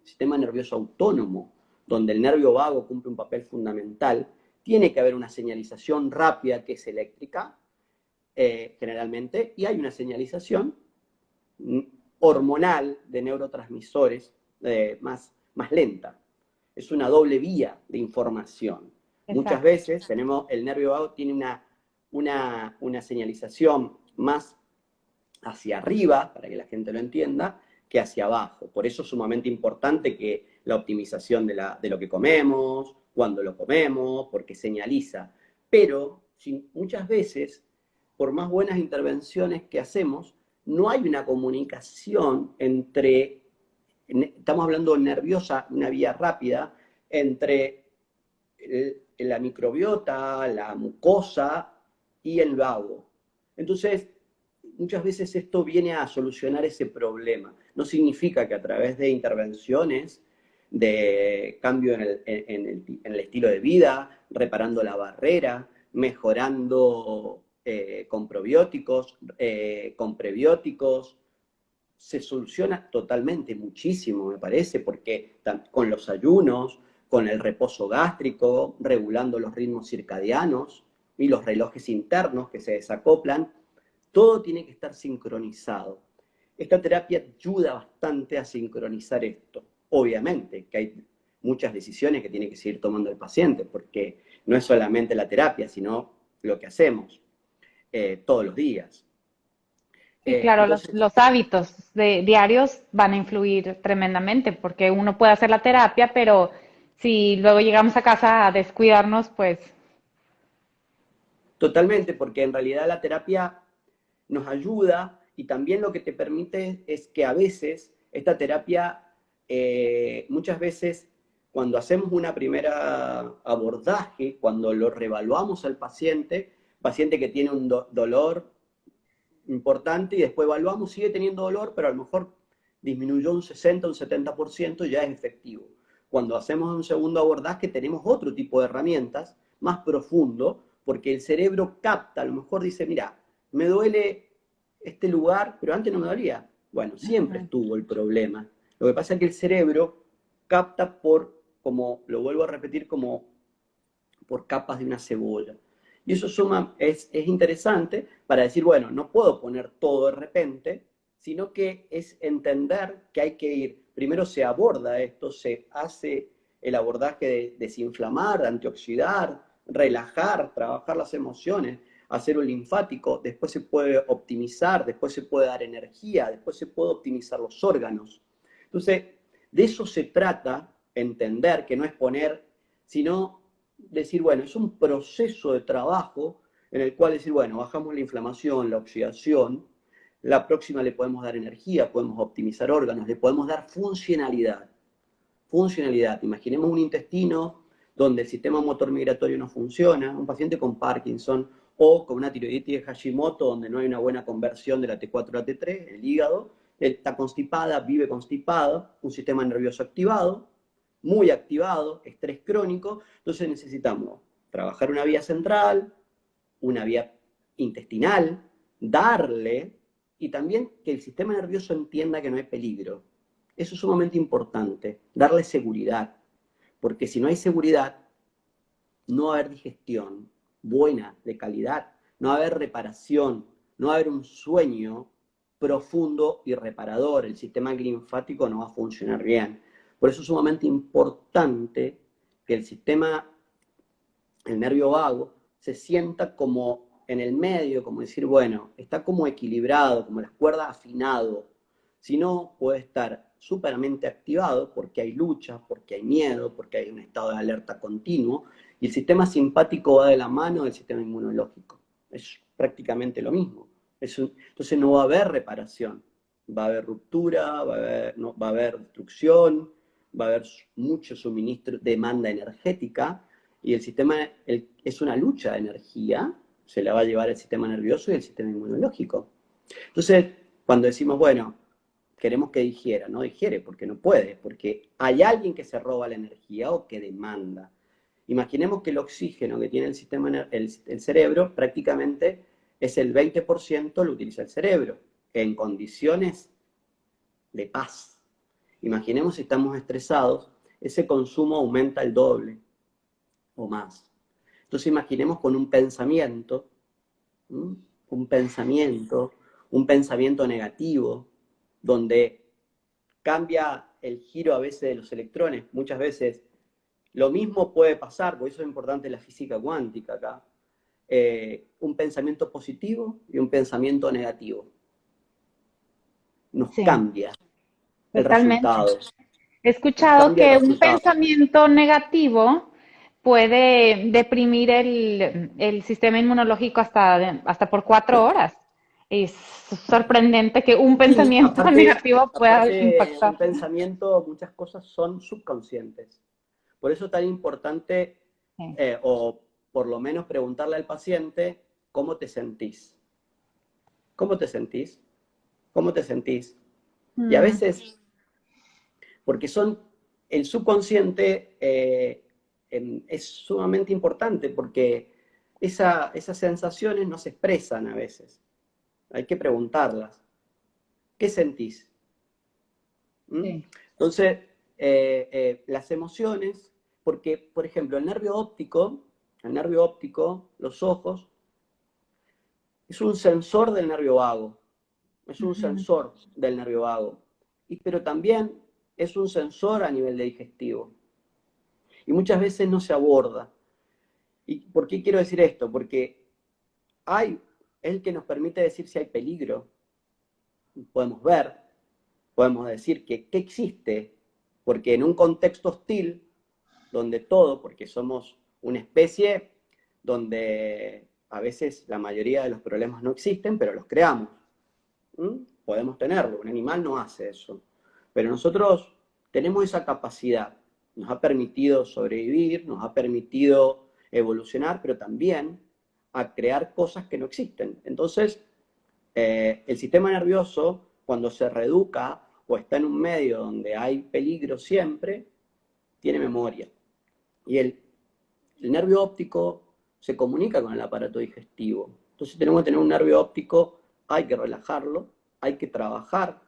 sistema nervioso autónomo, donde el nervio vago cumple un papel fundamental, tiene que haber una señalización rápida que es eléctrica, generalmente, y hay una señalización hormonal de neurotransmisores más lenta. Es una doble vía de información. Muchas Exacto. veces el nervio vago tiene una señalización más hacia arriba, para que la gente lo entienda, que hacia abajo. Por eso es sumamente importante que la optimización de lo que comemos, cuando lo comemos, porque señaliza. Pero muchas veces, por más buenas intervenciones que hacemos, no hay una comunicación estamos hablando nerviosa, una vía rápida, entre la microbiota, la mucosa y el vago. Entonces, muchas veces esto viene a solucionar ese problema. No significa que a través de intervenciones de cambio en el estilo de vida, reparando la barrera, mejorando con probióticos, con prebióticos. Se soluciona totalmente, muchísimo, me parece, porque con los ayunos, con el reposo gástrico, regulando los ritmos circadianos y los relojes internos que se desacoplan, todo tiene que estar sincronizado. Esta terapia ayuda bastante a sincronizar esto. Obviamente que hay muchas decisiones que tiene que seguir tomando el paciente, porque no es solamente la terapia, sino lo que hacemos todos los días. Sí, claro, Entonces, los hábitos diarios van a influir tremendamente, porque uno puede hacer la terapia, pero si luego llegamos a casa a descuidarnos, pues totalmente, porque en realidad la terapia nos ayuda y también lo que te permite es que a veces esta terapia, muchas veces cuando hacemos una primera abordaje, cuando lo reevaluamos al paciente, paciente que tiene un dolor importante y después evaluamos, sigue teniendo dolor, pero a lo mejor disminuyó un 60, un 70%, ya es efectivo. Cuando hacemos un segundo abordaje tenemos otro tipo de herramientas, más profundo, porque el cerebro capta, a lo mejor dice, mira, me duele este lugar, pero antes no me dolía. Bueno, siempre ujú, estuvo el problema. Lo que pasa es que el cerebro capta por, como lo vuelvo a repetir, como por capas de una cebolla. Y eso es interesante para decir, bueno, no puedo poner todo de repente, sino que es entender que hay que ir, primero se aborda esto, se hace el abordaje de desinflamar, de antioxidar, relajar, trabajar las emociones, hacer un linfático, después se puede optimizar, después se puede dar energía, después se puede optimizar los órganos. Entonces, de eso se trata, entender que no es poner, sino decir, bueno, es un proceso de trabajo en el cual decir, bueno, bajamos la inflamación, la oxidación, la próxima le podemos dar energía, podemos optimizar órganos, le podemos dar funcionalidad. Funcionalidad. Imaginemos un intestino donde el sistema motor migratorio no funciona, un paciente con Parkinson o con una tiroiditis de Hashimoto donde no hay una buena conversión de la T4 a la T3, el hígado, está constipada, vive constipada, un sistema nervioso activado, muy activado, estrés crónico, entonces necesitamos trabajar una vía central, una vía intestinal, darle, y también que el sistema nervioso entienda que no hay peligro. Eso es sumamente importante, darle seguridad, porque si no hay seguridad, no va a haber digestión buena, de calidad, no va a haber reparación, no va a haber un sueño profundo y reparador, el sistema linfático no va a funcionar bien. Por eso es sumamente importante que el sistema, el nervio vago, se sienta como en el medio, como decir, bueno, está como equilibrado, como las cuerdas afinado. Si no, puede estar súpermente activado porque hay lucha, porque hay miedo, porque hay un estado de alerta continuo, y el sistema simpático va de la mano del sistema inmunológico. Es prácticamente lo mismo. Entonces no va a haber reparación, va a haber ruptura, no, va a haber destrucción, va a haber mucho suministro, demanda energética, y el sistema es una lucha de energía, se la va a llevar el sistema nervioso y el sistema inmunológico. Entonces, cuando decimos, bueno, queremos que digiera, no digiere porque no puede, porque hay alguien que se roba la energía o que demanda. Imaginemos que el oxígeno que tiene el sistema, el cerebro prácticamente es el 20% lo utiliza el cerebro, en condiciones de paz. Imaginemos si estamos estresados, ese consumo aumenta el doble o más. Entonces imaginemos con un pensamiento, ¿m? Un pensamiento negativo, donde cambia el giro a veces de los electrones. Muchas veces lo mismo puede pasar, por eso es importante la física cuántica acá. Un pensamiento positivo y un pensamiento negativo. Nos sí, cambia el totalmente. resultado. He Nos escuchado cambia el que un resultado. pensamiento negativo puede deprimir el sistema inmunológico hasta por 4 horas. Es sorprendente que un Sí, pensamiento negativo pueda aparte un impactar. pensamiento, muchas cosas son subconscientes. Por eso es tan importante, Sí. o por lo menos preguntarle al paciente, ¿cómo te sentís? ¿Cómo te sentís? ¿Cómo te sentís? Y a Mm, veces, porque son el subconsciente es sumamente importante porque esas sensaciones no se expresan a veces. Hay que preguntarlas. ¿Qué sentís? ¿Mm? Sí. Entonces, las emociones, porque, por ejemplo, el nervio óptico, los ojos, es un sensor del nervio vago. Es un Ujú. sensor del nervio vago. Pero también es un sensor a nivel de digestivo. Y muchas veces no se aborda. ¿Y por qué quiero decir esto? Porque es el que nos permite decir si hay peligro. Podemos ver, podemos decir que existe, porque en un contexto hostil, donde todo, porque somos una especie donde a veces la mayoría de los problemas no existen, pero los creamos. ¿Mm? Podemos tenerlo, un animal no hace eso. Pero nosotros tenemos esa capacidad, nos ha permitido sobrevivir, nos ha permitido evolucionar, pero también a crear cosas que no existen. Entonces, el sistema nervioso, cuando se reeduca o está en un medio donde hay peligro siempre, tiene memoria. Y el nervio óptico se comunica con el aparato digestivo. Entonces tenemos que tener un nervio óptico, hay que relajarlo, hay que trabajar.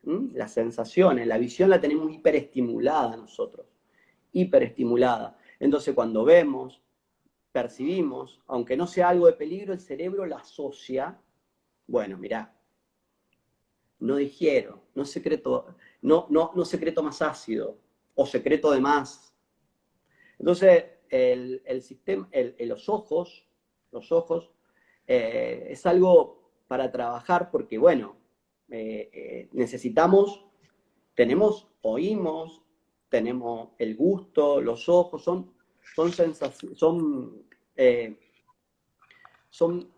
Las sensaciones, la visión la tenemos hiperestimulada nosotros, hiperestimulada. Entonces cuando vemos, percibimos, aunque no sea algo de peligro, el cerebro la asocia, bueno, mirá, no digiero, no secreto más ácido, o secreto de más. Entonces, el sistema, los ojos es algo para trabajar porque, bueno, necesitamos, oímos, tenemos el gusto, los ojos, son sensaciones, eh, son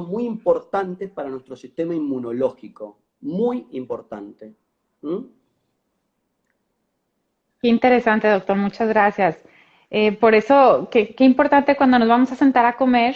muy importantes para nuestro sistema inmunológico, muy importante. ¿Mm? Qué interesante, doctor, muchas gracias. Por eso, qué importante cuando nos vamos a sentar a comer,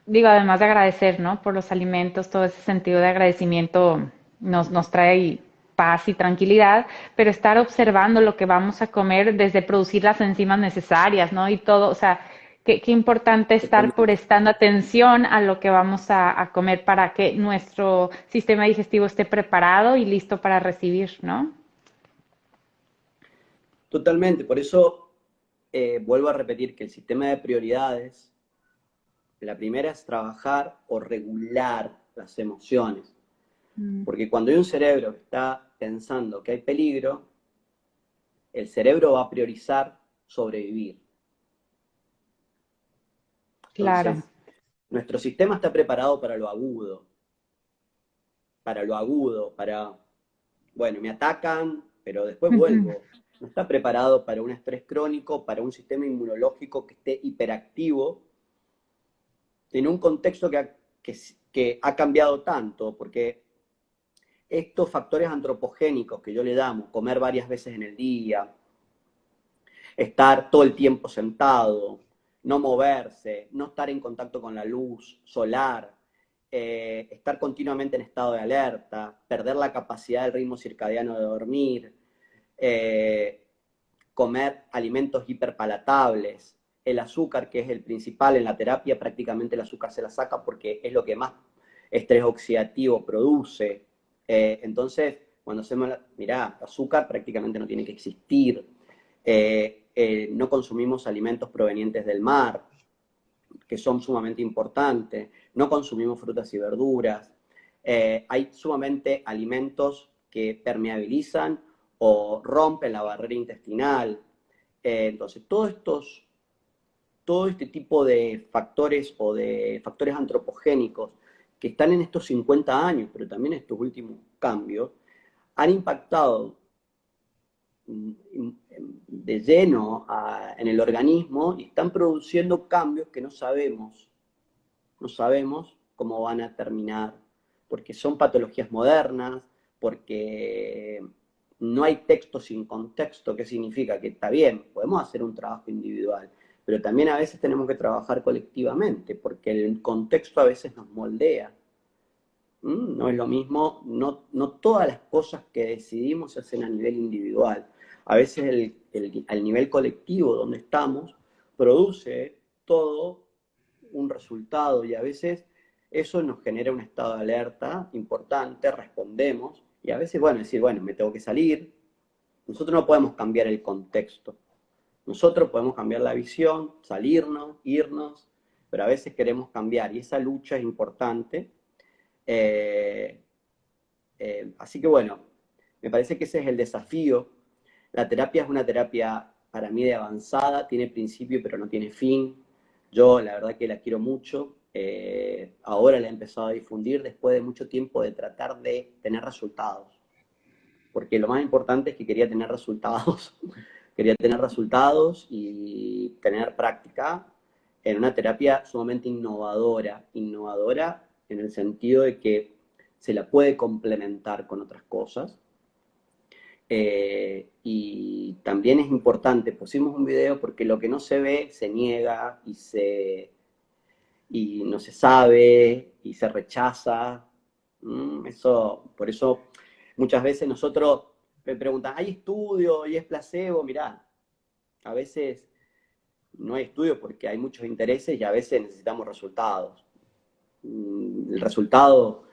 digo, además de agradecer, ¿no? Por los alimentos, todo ese sentido de agradecimiento nos trae paz y tranquilidad, pero estar observando lo que vamos a comer desde producir las enzimas necesarias, ¿no? Y todo, o sea, qué importante estar Totalmente. prestando atención a lo que vamos a comer para que nuestro sistema digestivo esté preparado y listo para recibir, ¿no? Totalmente. Por eso vuelvo a repetir que el sistema de prioridades, la primera es trabajar o regular las emociones. Mm, Porque cuando hay un cerebro que está pensando que hay peligro, el cerebro va a priorizar sobrevivir. claro. Entonces, nuestro sistema está preparado bueno, me atacan, pero después Ujú. vuelvo. No está preparado para un estrés crónico, para un sistema inmunológico que esté hiperactivo, en un contexto que ha cambiado tanto, porque estos factores antropogénicos que yo le llamo, comer varias veces en el día, estar todo el tiempo sentado, no moverse, no estar en contacto con la luz solar, estar continuamente en estado de alerta, perder la capacidad del ritmo circadiano de dormir, eh, comer alimentos hiperpalatables, el azúcar, que es el principal en la terapia, prácticamente el azúcar se la saca porque es lo que más estrés oxidativo produce. Entonces, cuando hacemos, mirá, azúcar prácticamente no tiene que existir. No consumimos alimentos provenientes del mar, que son sumamente importantes. No consumimos frutas y verduras. Hay sumamente alimentos que permeabilizan o rompen la barrera intestinal. Entonces, todo este tipo de factores o de factores antropogénicos que están en estos 50 años, pero también estos últimos cambios, han impactado de lleno en el organismo y están produciendo cambios que no sabemos cómo van a terminar, porque son patologías modernas, porque no hay texto sin contexto, que significa que está bien, podemos hacer un trabajo individual, pero también a veces tenemos que trabajar colectivamente, porque el contexto a veces nos moldea. No es lo mismo, no todas las cosas que decidimos se hacen a nivel individual. A veces al nivel colectivo donde estamos produce todo un resultado y a veces eso nos genera un estado de alerta importante, respondemos y a veces, bueno, decir, bueno, me tengo que salir. Nosotros no podemos cambiar el contexto. Nosotros podemos cambiar la visión, salirnos, irnos, pero a veces queremos cambiar y esa lucha es importante. Eh, Así que bueno, me parece que ese es el desafío. La terapia es una terapia para mí de avanzada, tiene principio pero no tiene fin. Yo la verdad que la quiero mucho. Ahora la he empezado a difundir después de mucho tiempo de tratar de tener resultados. Porque lo más importante es que quería tener resultados. Quería tener resultados y tener práctica en una terapia sumamente innovadora. Innovadora en el sentido de que se la puede complementar con otras cosas. Y también es importante, pusimos un video porque lo que no se ve se niega y no se sabe y se rechaza. Por eso muchas veces nosotros me preguntan, ¿hay estudio y es placebo? Mirá, a veces no hay estudio porque hay muchos intereses y a veces necesitamos resultados. El resultado,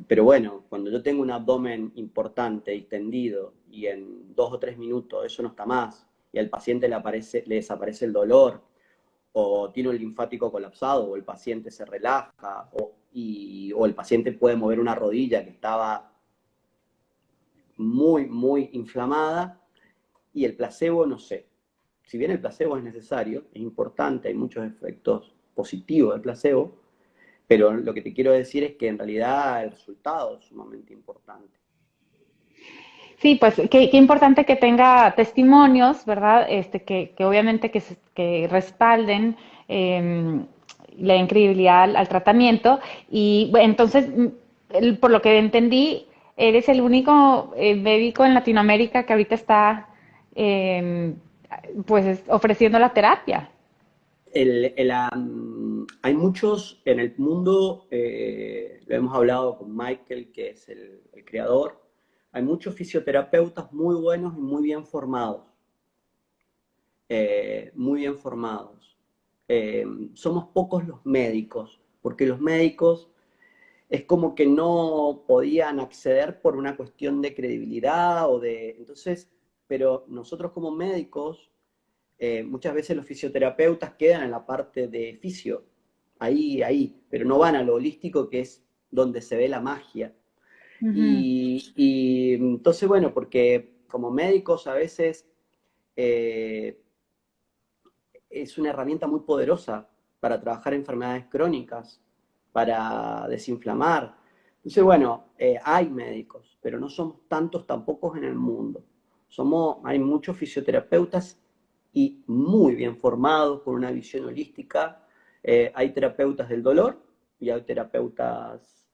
pero bueno, cuando yo tengo un abdomen importante, distendido, y en 2 o 3 minutos eso no está más, y al paciente le desaparece el dolor, o tiene un linfático colapsado, o el paciente se relaja, o el paciente puede mover una rodilla que estaba muy, muy inflamada, y el placebo, no sé. Si bien el placebo es necesario, es importante, hay muchos efectos positivos del placebo, pero lo que te quiero decir es que en realidad el resultado es sumamente importante. Sí, pues qué importante que tenga testimonios, ¿verdad? Que obviamente que respalden eh, la incredibilidad al tratamiento. Y bueno, entonces, por lo que entendí, eres el único médico en Latinoamérica que ahorita está eh, pues ofreciendo la terapia. Hay muchos en el mundo, lo hemos hablado con Michael, que es el creador, hay muchos fisioterapeutas muy buenos y muy bien formados, muy bien formados. Somos pocos los médicos, porque los médicos es como que no podían acceder por una cuestión de credibilidad entonces, pero nosotros como médicos, muchas veces los fisioterapeutas quedan en la parte de fisio, ahí, pero no van a lo holístico que es donde se ve la magia. Ujú. Y entonces, bueno, porque como médicos a veces eh, es una herramienta muy poderosa para trabajar enfermedades crónicas, para desinflamar. Entonces, bueno, hay médicos, pero no somos tantos tampoco en el mundo. Hay muchos fisioterapeutas y muy bien formados, con una visión holística. Hay terapeutas del dolor y hay terapeutas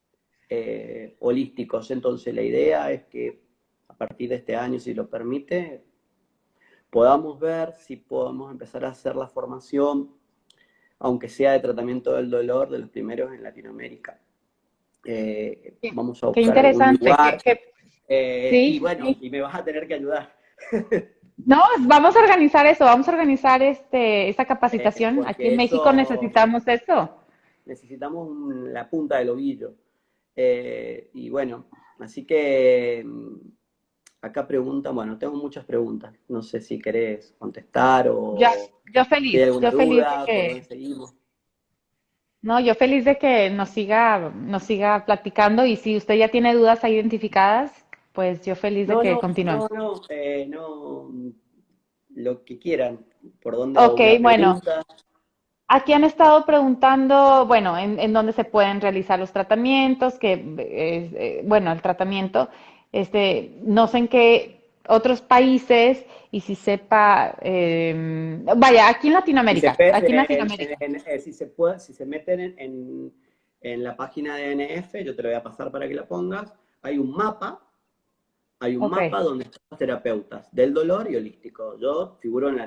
holísticos. Entonces, la idea es que a partir de este año, si lo permite, podamos ver si podemos empezar a hacer la formación, aunque sea de tratamiento del dolor, de los primeros en Latinoamérica. Vamos a Qué buscar algún interesante, lugar y sí, bueno, sí. y me vas a tener que ayudar, No, vamos a organizar eso, vamos a organizar esta capacitación. Aquí porque en México eso necesitamos eso. necesitamos la punta del ovillo. Y bueno, así que acá preguntan, bueno, tengo muchas preguntas, no sé si querés contestar Ya, o si hay alguna yo feliz de duda, por dónde que, seguimos. no, yo feliz de que nos siga platicando y si usted ya tiene dudas ahí identificadas, pues yo feliz de No, que no, continuemos. no, no, no, lo que quieran, por dónde Ok, alguna bueno, pregunta. aquí han estado preguntando, bueno, en dónde se pueden realizar los tratamientos, bueno, el tratamiento, no sé en qué otros países y si sepa, vaya, Si se, Aquí en Latinoamérica. si se puede, si se meten en la página de NF, yo te lo voy a pasar para que la pongas, hay un Ok, mapa donde están los terapeutas del dolor y holístico. Yo figuro eh, en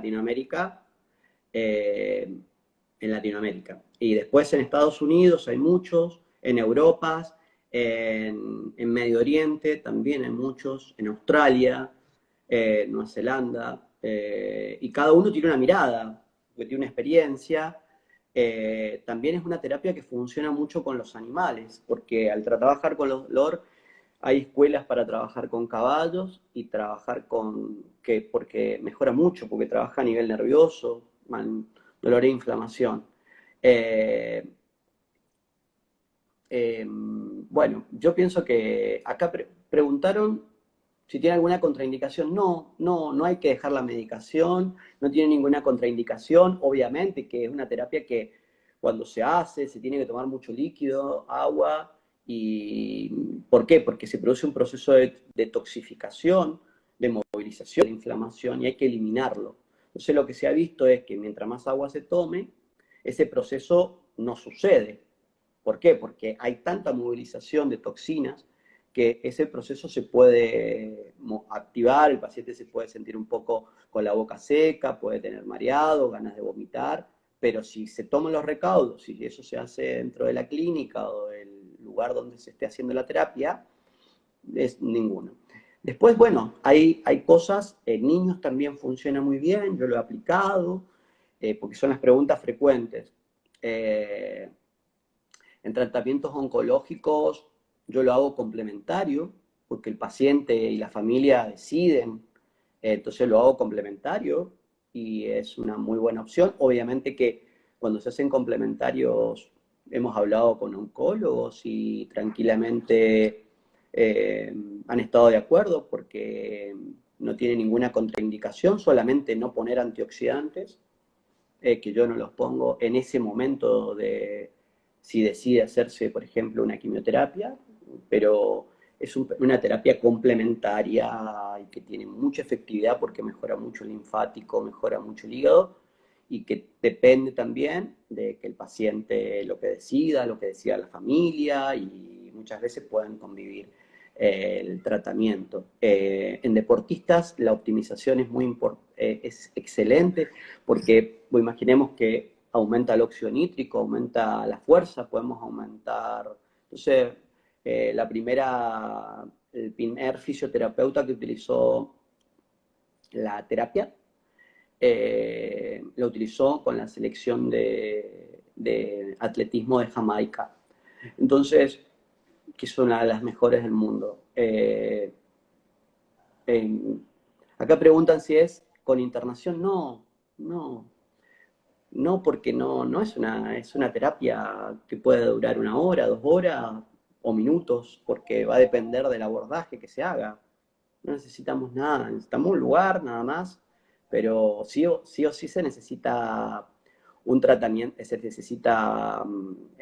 Latinoamérica. Y después en Estados Unidos hay muchos, en Europa, en Medio Oriente también hay muchos, en Australia, Nueva Zelanda, y cada uno tiene una mirada, porque tiene una experiencia. También es una terapia que funciona mucho con los animales, porque al trabajar con los dolor hay escuelas para trabajar con caballos y trabajar porque mejora mucho, porque trabaja a nivel nervioso, dolor e inflamación. Eh, bueno, yo pienso que acá preguntaron si tiene alguna contraindicación. No hay que dejar la medicación, no tiene ninguna contraindicación. Obviamente que es una terapia que cuando se hace se tiene que tomar mucho líquido, agua. ¿Y por qué? Porque se produce un proceso de detoxificación, de movilización, de inflamación y hay que eliminarlo. Entonces lo que se ha visto es que mientras más agua se tome, ese proceso no sucede. ¿Por qué? Porque hay tanta movilización de toxinas que ese proceso se puede activar, el paciente se puede sentir un poco con la boca seca, puede tener mareado, ganas de vomitar, pero si se toman los recaudos, si eso se hace dentro de la clínica o del lugar donde se esté haciendo la terapia, es ninguno. Después, bueno, hay cosas, en niños también funciona muy bien, yo lo he aplicado, porque son las preguntas frecuentes. En tratamientos oncológicos yo lo hago complementario, porque el paciente y la familia deciden, entonces lo hago complementario y es una muy buena opción. Obviamente que cuando se hacen complementarios hemos hablado con oncólogos y tranquilamente han estado de acuerdo porque no tiene ninguna contraindicación, solamente no poner antioxidantes, que yo no los pongo en ese momento de si decide hacerse, por ejemplo, una quimioterapia, pero es una terapia complementaria y que tiene mucha efectividad porque mejora mucho el linfático, mejora mucho el hígado y que depende también de que el paciente lo que decida la familia y muchas veces pueden convivir el tratamiento. En deportistas la optimización es es excelente porque pues, imaginemos que aumenta el óxido nítrico, aumenta la fuerza, podemos aumentar. Entonces, el primer fisioterapeuta que utilizó la terapia, lo utilizó con la selección de atletismo de Jamaica. Entonces, que es una de las mejores del mundo. Acá preguntan si es con internación. No, no, porque no es una terapia que puede durar 1 hora, 2 horas o minutos, porque va a depender del abordaje que se haga. No necesitamos nada, necesitamos un lugar nada más, pero sí o sí se necesita un tratamiento, se necesita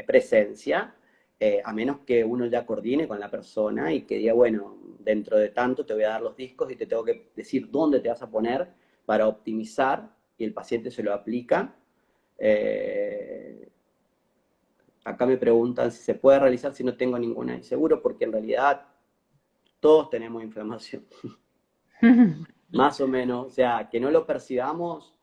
presencia, a menos que uno ya coordine con la persona y que diga, bueno, dentro de tanto te voy a dar los discos y te tengo que decir dónde te vas a poner para optimizar y el paciente se lo aplica. Eh, Acá me preguntan si se puede realizar si no tengo ninguna. Y seguro, porque en realidad todos tenemos inflamación, más o menos. O sea, que no lo percibamos.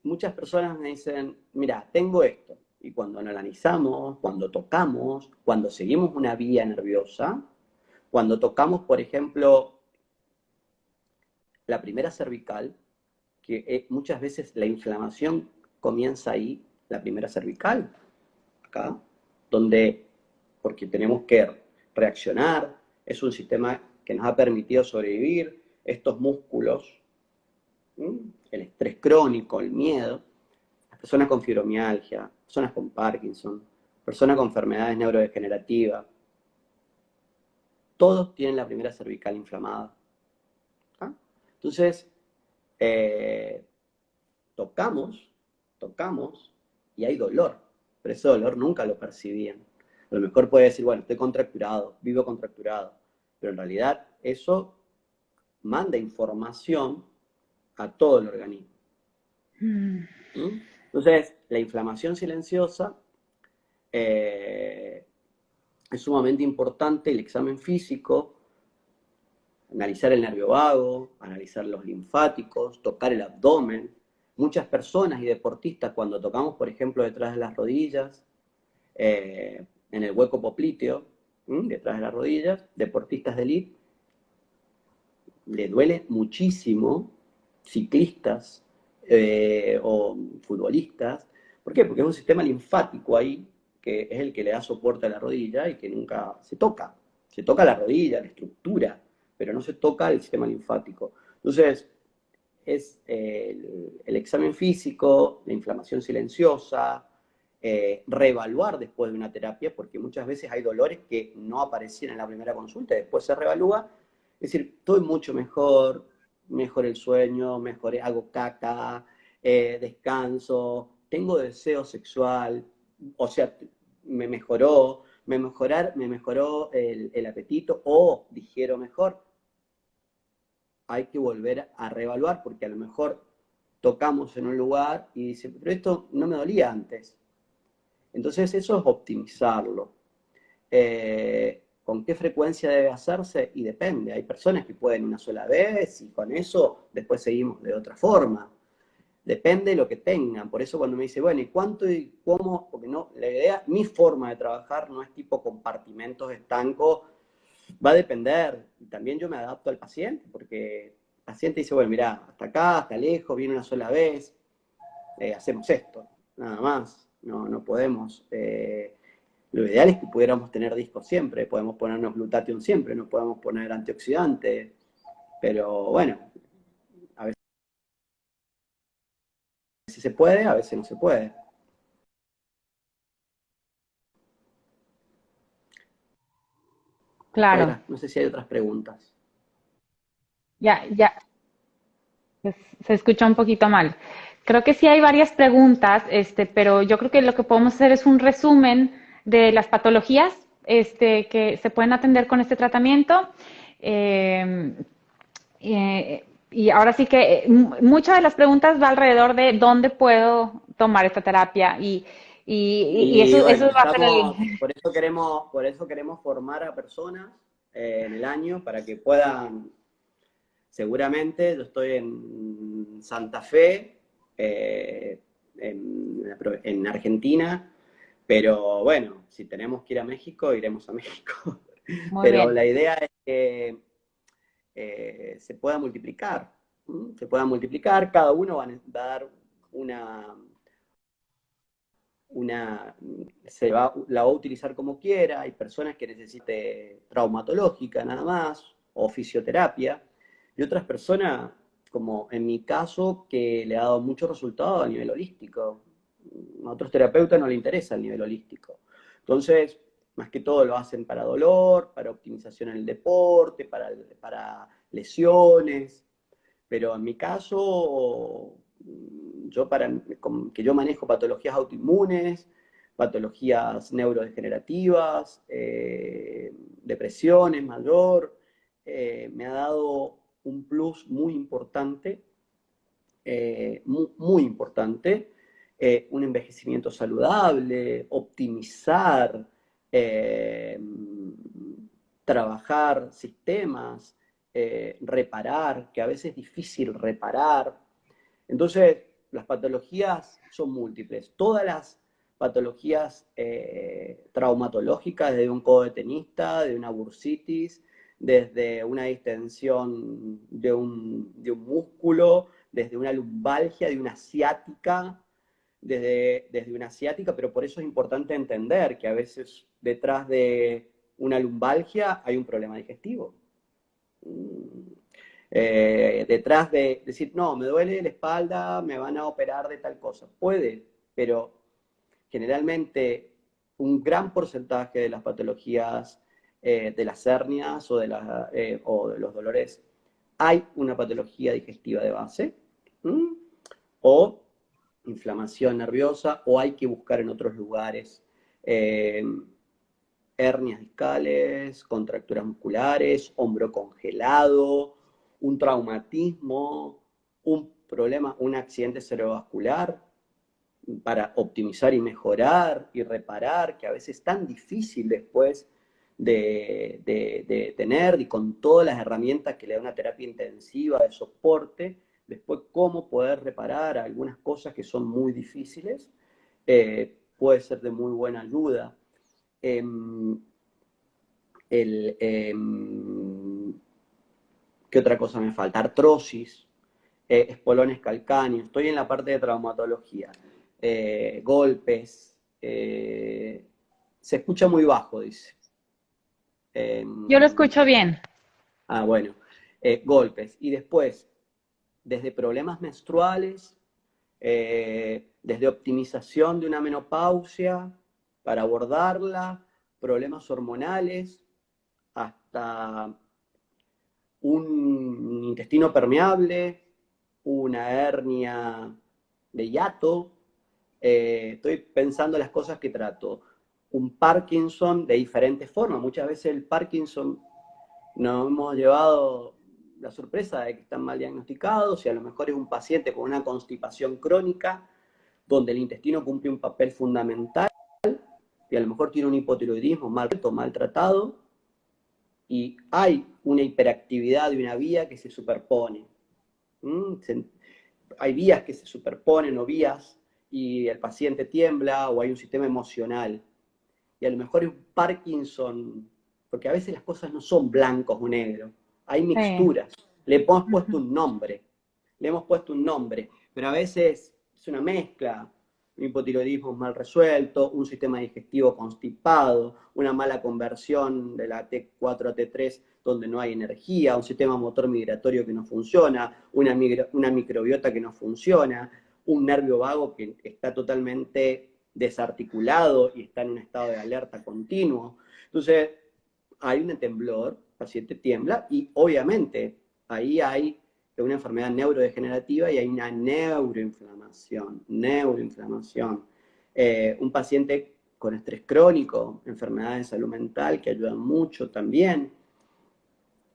Muchas personas me dicen, mira, tengo esto. Y cuando analizamos, cuando tocamos, cuando seguimos una vía nerviosa, cuando tocamos, por ejemplo, la primera cervical, que muchas veces la inflamación comienza ahí, la primera cervical, acá, donde, porque tenemos que reaccionar, es un sistema que nos ha permitido sobrevivir, estos músculos, el estrés crónico, el miedo, las personas con fibromialgia, personas con Parkinson, personas con enfermedades neurodegenerativas, todos tienen la primera cervical inflamada. ¿Ah? Entonces, eh, tocamos, tocamos y hay dolor, pero ese dolor nunca lo percibían. A lo mejor puede decir, bueno, estoy contracturado, vivo contracturado, pero en realidad eso manda información a todo el organismo. Entonces, la inflamación silenciosa es sumamente importante, el examen físico, analizar el nervio vago, analizar los linfáticos, tocar el abdomen. Muchas personas y deportistas cuando tocamos, por ejemplo, detrás de las rodillas, en el hueco popliteo, detrás de las rodillas, deportistas de élite, le duele muchísimo, ciclistas o futbolistas. ¿Por qué? Porque es un sistema linfático ahí, que es el que le da soporte a la rodilla y que nunca se toca. Se toca la rodilla, la estructura, pero no se toca el sistema linfático. Entonces, es el examen físico, la inflamación silenciosa, reevaluar después de una terapia, porque muchas veces hay dolores que no aparecían en la primera consulta y después se reevalúa. Es decir, estoy mucho mejor, mejor el sueño, mejor hago caca, descanso, tengo deseo sexual, o sea, me mejoró el apetito o digiero mejor. Hay que volver a reevaluar porque a lo mejor tocamos en un lugar y dice, pero esto no me dolía antes. Entonces eso es optimizarlo. ¿Con qué frecuencia debe hacerse? Y depende. Hay personas que pueden una sola vez y con eso después seguimos de otra forma. Depende de lo que tengan. Por eso cuando me dice, bueno, ¿y cuánto y cómo? Porque no, la idea, mi forma de trabajar no es tipo compartimentos estancos, va a depender. Y también yo me adapto al paciente, porque el paciente dice, bueno, mira, hasta acá, hasta lejos, viene una sola vez, hacemos esto, nada más. No, no podemos. Lo ideal es que pudiéramos tener discos siempre, podemos ponernos glutatión siempre, no podemos poner antioxidante, pero bueno, a veces se puede, a veces no se puede. Claro, No sé si hay otras preguntas. ya, ya, se escucha un poquito mal. Creo que sí hay varias preguntas, pero yo creo que lo que podemos hacer es un resumen de las patologías, que se pueden atender con este tratamiento. Eh, y ahora sí que muchas de las preguntas va alrededor de dónde puedo tomar esta terapia y Y eso bueno, va a ser el... por eso queremos formar a personas en el año para que puedan, seguramente, yo estoy en Santa Fe, en Argentina, pero bueno, si tenemos que ir a México, iremos a México. Muy Pero bien, la idea es que se pueda multiplicar, se pueda multiplicar, cada uno va a dar una, la va a utilizar como quiera, hay personas que necesite traumatológica nada más, o fisioterapia, y otras personas, como en mi caso, que le ha dado mucho resultado a nivel holístico. A otros terapeutas no le interesa el nivel holístico. Entonces, más que todo lo hacen para dolor, para optimización en el deporte, para lesiones, pero en mi caso, que yo manejo patologías autoinmunes, patologías neurodegenerativas, depresiones mayor, me ha dado un plus muy importante, muy importante, un envejecimiento saludable, optimizar, eh, trabajar sistemas, reparar, que a veces es difícil reparar. Entonces, las patologías son múltiples. Todas las patologías traumatológicas, desde un codo de tenista, de una bursitis, desde una distensión de un músculo, desde una lumbalgia, de una ciática, desde una ciática, pero por eso es importante entender que a veces detrás de una lumbalgia hay un problema digestivo. Detrás de decir, no, me duele la espalda, me van a operar de tal cosa. Puede, pero generalmente un gran porcentaje de las patologías de las hernias o de los dolores, hay una patología digestiva de base, o inflamación nerviosa, o hay que buscar en otros lugares eh, hernias discales, contracturas musculares, hombro congelado, un traumatismo, un problema, un accidente cerebrovascular, para optimizar y mejorar y reparar, que a veces es tan difícil después de tener y con todas las herramientas que le da una terapia intensiva de soporte, después cómo poder reparar algunas cosas que son muy difíciles, puede ser de muy buena ayuda. El, ¿qué otra cosa me falta? Artrosis, espolones calcáneos. Estoy en la parte de traumatología. Golpes. Se escucha muy bajo, dice. Yo lo escucho bien. Bueno. Golpes. Y después, desde problemas menstruales, desde optimización de una menopausia para abordarla, problemas hormonales, hasta un intestino permeable, una hernia de hiato. Estoy pensando las cosas que trato. Un Parkinson de diferentes formas. Muchas veces el Parkinson nos hemos llevado la sorpresa de que están mal diagnosticados y a lo mejor es un paciente con una constipación crónica donde el intestino cumple un papel fundamental y a lo mejor tiene un hipotiroidismo maltratado y hay una hiperactividad de una vía que se superpone. Hay vías que se superponen o vías y el paciente tiembla o hay un sistema emocional. Y a lo mejor es un Parkinson, porque a veces las cosas no son blancos o negros, hay Sí. mixturas. Le hemos puesto un nombre, pero a veces es una mezcla. Un hipotiroidismo mal resuelto, un sistema digestivo constipado, una mala conversión de la T4 a T3 donde no hay energía, un sistema motor migratorio que no funciona, una microbiota que no funciona, un nervio vago que está totalmente desarticulado y está en un estado de alerta continuo. Entonces, hay un temblor, el paciente tiembla y obviamente ahí hay una enfermedad neurodegenerativa y hay una neuroinflamación. Un paciente con estrés crónico, enfermedades de salud mental que ayudan mucho también.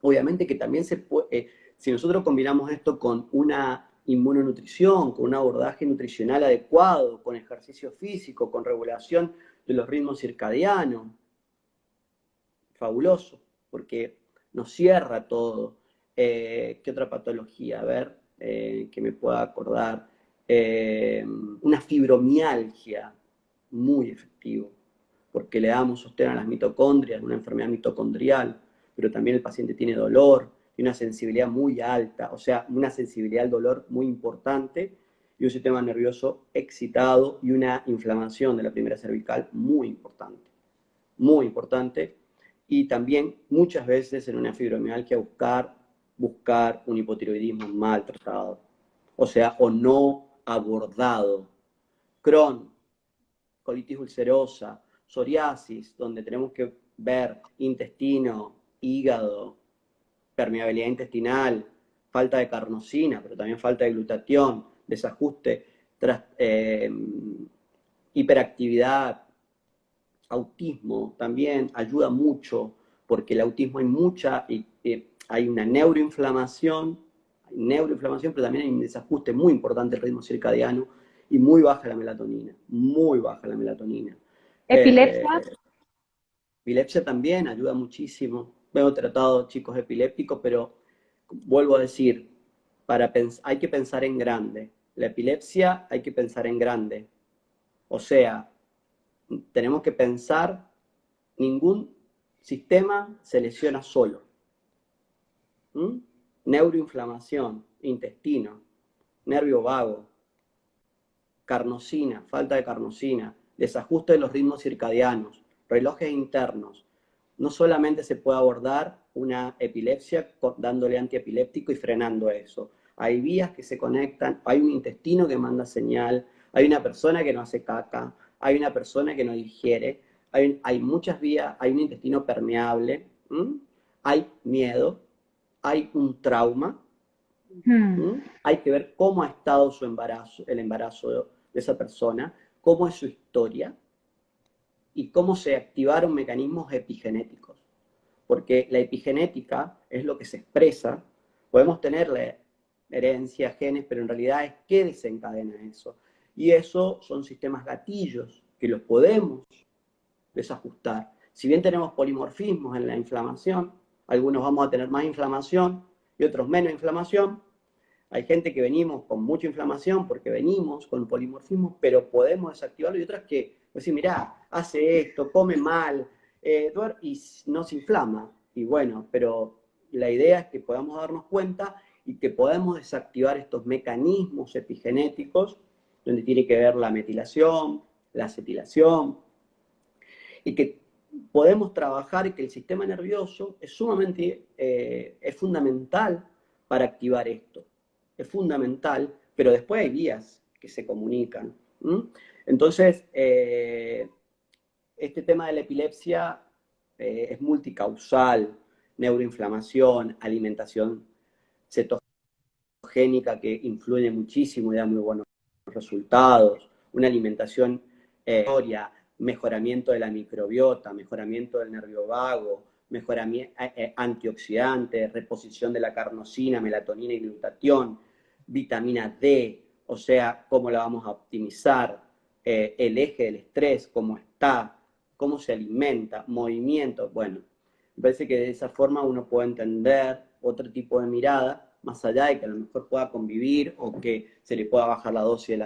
Obviamente que también se puede, si nosotros combinamos esto con una inmunonutrición, con un abordaje nutricional adecuado, con ejercicio físico, con regulación de los ritmos circadianos, fabuloso, porque nos cierra todo. ¿Qué otra patología? A ver, que me pueda acordar. Una fibromialgia, muy efectivo, porque le damos sostén a las mitocondrias, una enfermedad mitocondrial, pero también el paciente tiene dolor, tiene una sensibilidad muy alta, o sea, una sensibilidad al dolor muy importante, y un sistema nervioso excitado y una inflamación de la primera cervical muy importante, y también muchas veces en una fibromialgia buscar un hipotiroidismo maltratado, o sea, o no abordado. Crohn, colitis ulcerosa, psoriasis, donde tenemos que ver intestino, hígado, permeabilidad intestinal, falta de carnosina, pero también falta de glutatión, desajuste, hiperactividad, autismo también ayuda mucho, porque el autismo hay una neuroinflamación, pero también hay un desajuste muy importante del ritmo circadiano y muy baja la melatonina, muy baja la melatonina. Eh, ¿Epilepsia? Epilepsia también ayuda muchísimo. Hemos tratado chicos epilépticos, pero vuelvo a decir, hay que pensar en grande. La epilepsia hay que pensar en grande. O sea, tenemos que pensar, ningún sistema se lesiona solo. Neuroinflamación, intestino, nervio vago, carnosina, falta de carnosina, desajuste de los ritmos circadianos, relojes internos. No solamente se puede abordar una epilepsia dándole antiepiléptico y frenando eso. Hay vías que se conectan, hay un intestino que manda señal, hay una persona que no hace caca, hay una persona que no digiere, hay muchas vías, hay un intestino permeable, hay miedo, hay un trauma, hay que ver cómo ha estado su embarazo, el embarazo de esa persona, cómo es su historia y cómo se activaron mecanismos epigenéticos. Porque la epigenética es lo que se expresa, podemos tener la herencia, genes, pero en realidad es qué desencadena eso. Y eso son sistemas gatillos que los podemos desajustar. Si bien tenemos polimorfismos en la inflamación, algunos vamos a tener más inflamación y otros menos inflamación. Hay gente que venimos con mucha inflamación porque venimos con polimorfismo, pero podemos desactivarlo, y otras que, pues sí, mirá, hace esto, come mal, y no se inflama. Y bueno, pero la idea es que podamos darnos cuenta y que podamos desactivar estos mecanismos epigenéticos, donde tiene que ver la metilación, la acetilación, y que podemos trabajar y que el sistema nervioso es sumamente, es fundamental para activar esto. Es fundamental, pero después hay vías que se comunican. Entonces, este tema de la epilepsia es multicausal, neuroinflamación, alimentación cetogénica que influye muchísimo y da muy buenos resultados, una alimentación mejoramiento de la microbiota, mejoramiento del nervio vago, mejoramiento antioxidantes, reposición de la carnosina, melatonina y glutatión, vitamina D, o sea, cómo la vamos a optimizar, el eje del estrés, cómo está, cómo se alimenta, movimiento. Bueno, me parece que de esa forma uno puede entender otro tipo de mirada, más allá de que a lo mejor pueda convivir o que se le pueda bajar la dosis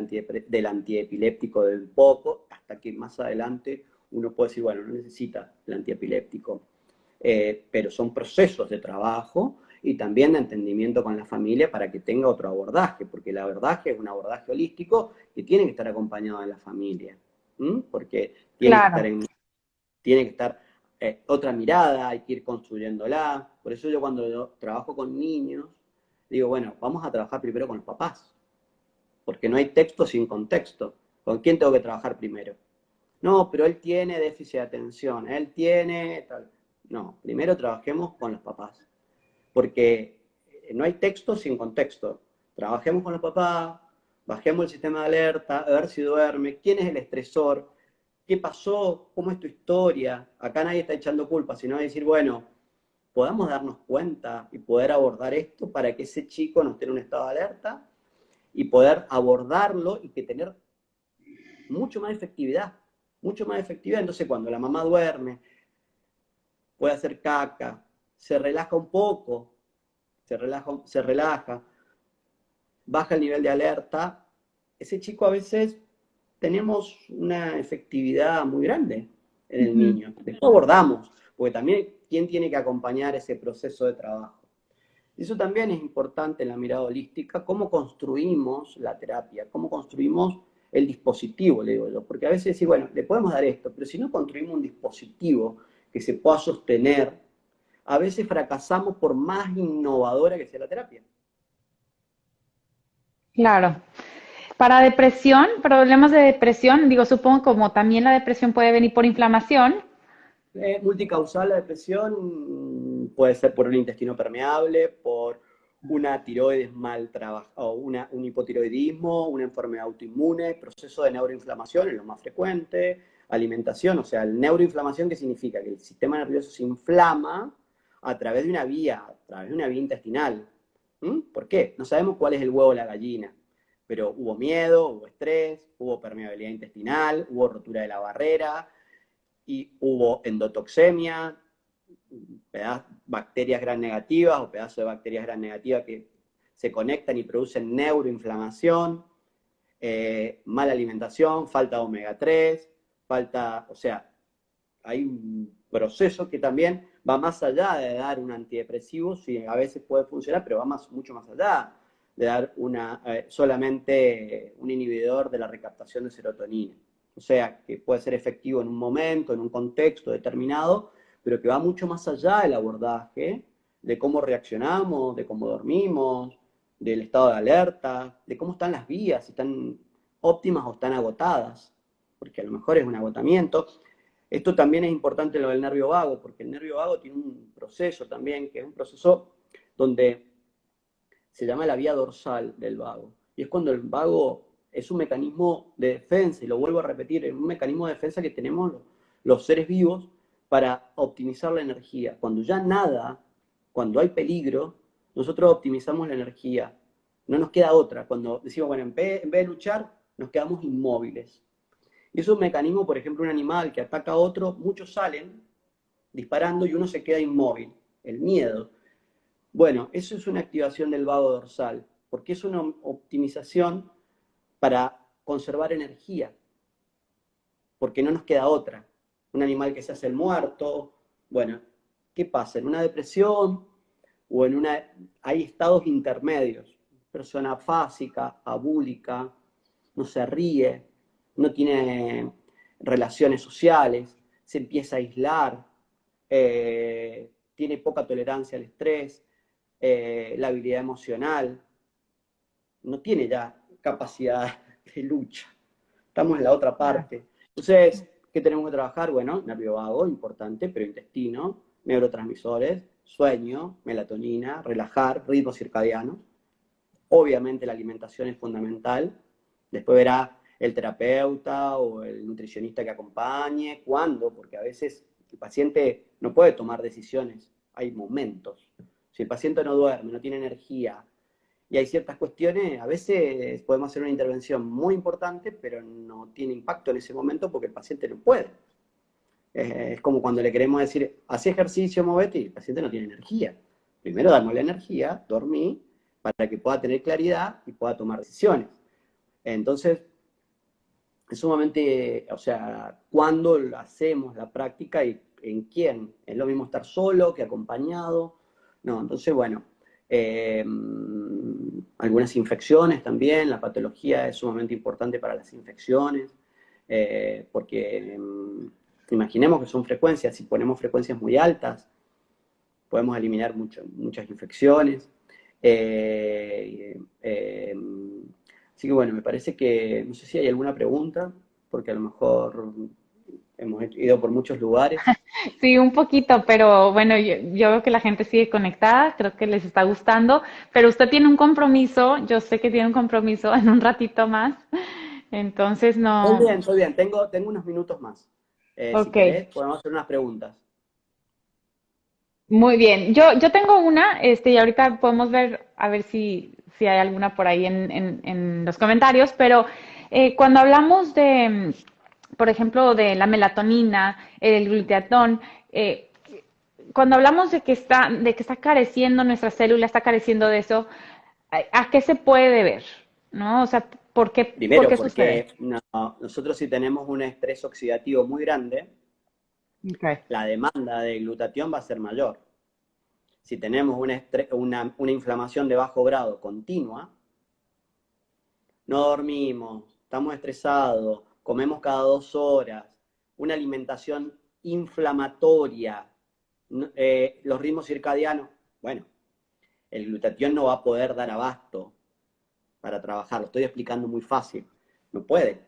del antiepiléptico de un poco, hasta que más adelante uno puede decir, bueno, no necesita el antiepiléptico. Pero son procesos de trabajo y también de entendimiento con la familia para que tenga otro abordaje, porque el abordaje es un abordaje holístico que tiene que estar acompañado de la familia, porque Claro. tiene que estar otra mirada, hay que ir construyéndola. Por eso yo cuando yo trabajo con niños, digo, bueno, vamos a trabajar primero con los papás, porque no hay texto sin contexto. ¿Con quién tengo que trabajar primero? No, pero él tiene déficit de atención, él tiene tal. No, primero trabajemos con los papás, porque no hay texto sin contexto. Trabajemos con los papás, bajemos el sistema de alerta, a ver si duerme, quién es el estresor, qué pasó, cómo es tu historia. Acá nadie está echando culpa, sino decir, bueno, podamos darnos cuenta y poder abordar esto para que ese chico no esté en un estado de alerta y poder abordarlo y que tener mucho más efectividad, mucho más efectividad. Entonces, cuando la mamá duerme, puede hacer caca, se relaja un poco, se relaja, baja el nivel de alerta, ese chico a veces tenemos una efectividad muy grande en el Ujú. niño. Después abordamos, porque también quién tiene que acompañar ese proceso de trabajo. Y eso también es importante en la mirada holística, cómo construimos la terapia, cómo construimos el dispositivo, le digo yo, porque a veces sí, bueno, le podemos dar esto, pero si no construimos un dispositivo que se pueda sostener, a veces fracasamos por más innovadora que sea la terapia. Claro. Para depresión, problemas de depresión, digo, supongo como también la depresión puede venir por inflamación. Multicausal la depresión puede ser por un intestino permeable, por una tiroides mal trabajada, o un hipotiroidismo, una enfermedad autoinmune, proceso de neuroinflamación es lo más frecuente, alimentación, o sea, el neuroinflamación, ¿qué significa? Que el sistema nervioso se inflama a través de una vía, a través de una vía intestinal. ¿Por qué? No sabemos cuál es el huevo o la gallina, pero hubo miedo, hubo estrés, hubo permeabilidad intestinal, hubo rotura de la barrera, y hubo endotoxemia, bacterias gram negativas o pedazos de bacterias gram negativas que se conectan y producen neuroinflamación, mala alimentación, falta de omega 3, falta, o sea, hay un proceso que también va más allá de dar un antidepresivo, sí, a veces puede funcionar, pero va mucho más allá de dar solamente un inhibidor de la recaptación de serotonina. O sea, que puede ser efectivo en un momento, en un contexto determinado, pero que va mucho más allá del abordaje, de cómo reaccionamos, de cómo dormimos, del estado de alerta, de cómo están las vías, si están óptimas o están agotadas, porque a lo mejor es un agotamiento. Esto también es importante lo del nervio vago, porque el nervio vago tiene un proceso también, que es un proceso donde se llama la vía dorsal del vago. Y es cuando el vago es un mecanismo de defensa, y lo vuelvo a repetir, es un mecanismo de defensa que tenemos los seres vivos para optimizar la energía. Cuando ya nada, cuando hay peligro, nosotros optimizamos la energía. No nos queda otra. Cuando decimos, bueno, en vez de luchar, nos quedamos inmóviles. Y es un mecanismo, por ejemplo, un animal que ataca a otro, muchos salen disparando y uno se queda inmóvil. El miedo. Bueno, eso es una activación del vago dorsal, porque es una optimización para conservar energía, porque no nos queda otra. un animal que se hace el muerto. Bueno, ¿qué pasa? En una depresión o en una... hay estados intermedios. Persona afásica, abúlica, no se ríe, no tiene relaciones sociales, se empieza a aislar, tiene poca tolerancia al estrés, la habilidad emocional, no tiene ya capacidad de lucha. Estamos en la otra parte. Entonces, ¿qué tenemos que trabajar? Bueno, nervio vago, importante, pero intestino, neurotransmisores, sueño, melatonina, relajar, ritmo circadiano. Obviamente la alimentación es fundamental. Después verá el terapeuta o el nutricionista que acompañe, cuándo, porque a veces el paciente no puede tomar decisiones, hay momentos. Si el paciente no duerme, no tiene energía, y hay ciertas cuestiones, a veces podemos hacer una intervención muy importante, pero no tiene impacto en ese momento porque el paciente no puede. Es como cuando le queremos decir, haz ejercicio, movete, y el paciente no tiene energía. Primero damos la energía, dormí, para que pueda tener claridad y pueda tomar decisiones. Entonces, es sumamente, o sea, cuándo hacemos la práctica y en quién. Es lo mismo estar solo que acompañado. No, entonces, bueno, algunas infecciones también, la patología es sumamente importante para las infecciones, porque imaginemos que son frecuencias, si ponemos frecuencias muy altas, podemos eliminar muchas infecciones. Así que bueno, me parece que, no sé si hay alguna pregunta, porque a lo mejor hemos ido por muchos lugares. Sí, un poquito, pero bueno, yo veo que la gente sigue conectada, creo que les está gustando, pero usted tiene un compromiso, yo sé que tiene un compromiso en un ratito más, entonces no, Estoy bien, tengo unos minutos más. Si ok, querés, podemos hacer unas preguntas. muy bien. Yo tengo una, y ahorita podemos ver, a ver si hay alguna por ahí en los comentarios, pero cuando hablamos de, por ejemplo, de la melatonina, el glutatón, cuando hablamos de que está careciendo nuestra célula, está careciendo de eso, ¿a qué se puede deber? ¿No? O sea, ¿por Primero, qué sucede? porque nosotros si tenemos un estrés oxidativo muy grande, Okay. la demanda de glutatión va a ser mayor. Si tenemos una inflamación de bajo grado continua, no dormimos, estamos estresados, comemos cada 2 horas, una alimentación inflamatoria, los ritmos circadianos, bueno, el glutatión no va a poder dar abasto para trabajar, lo estoy explicando muy fácil, no puede,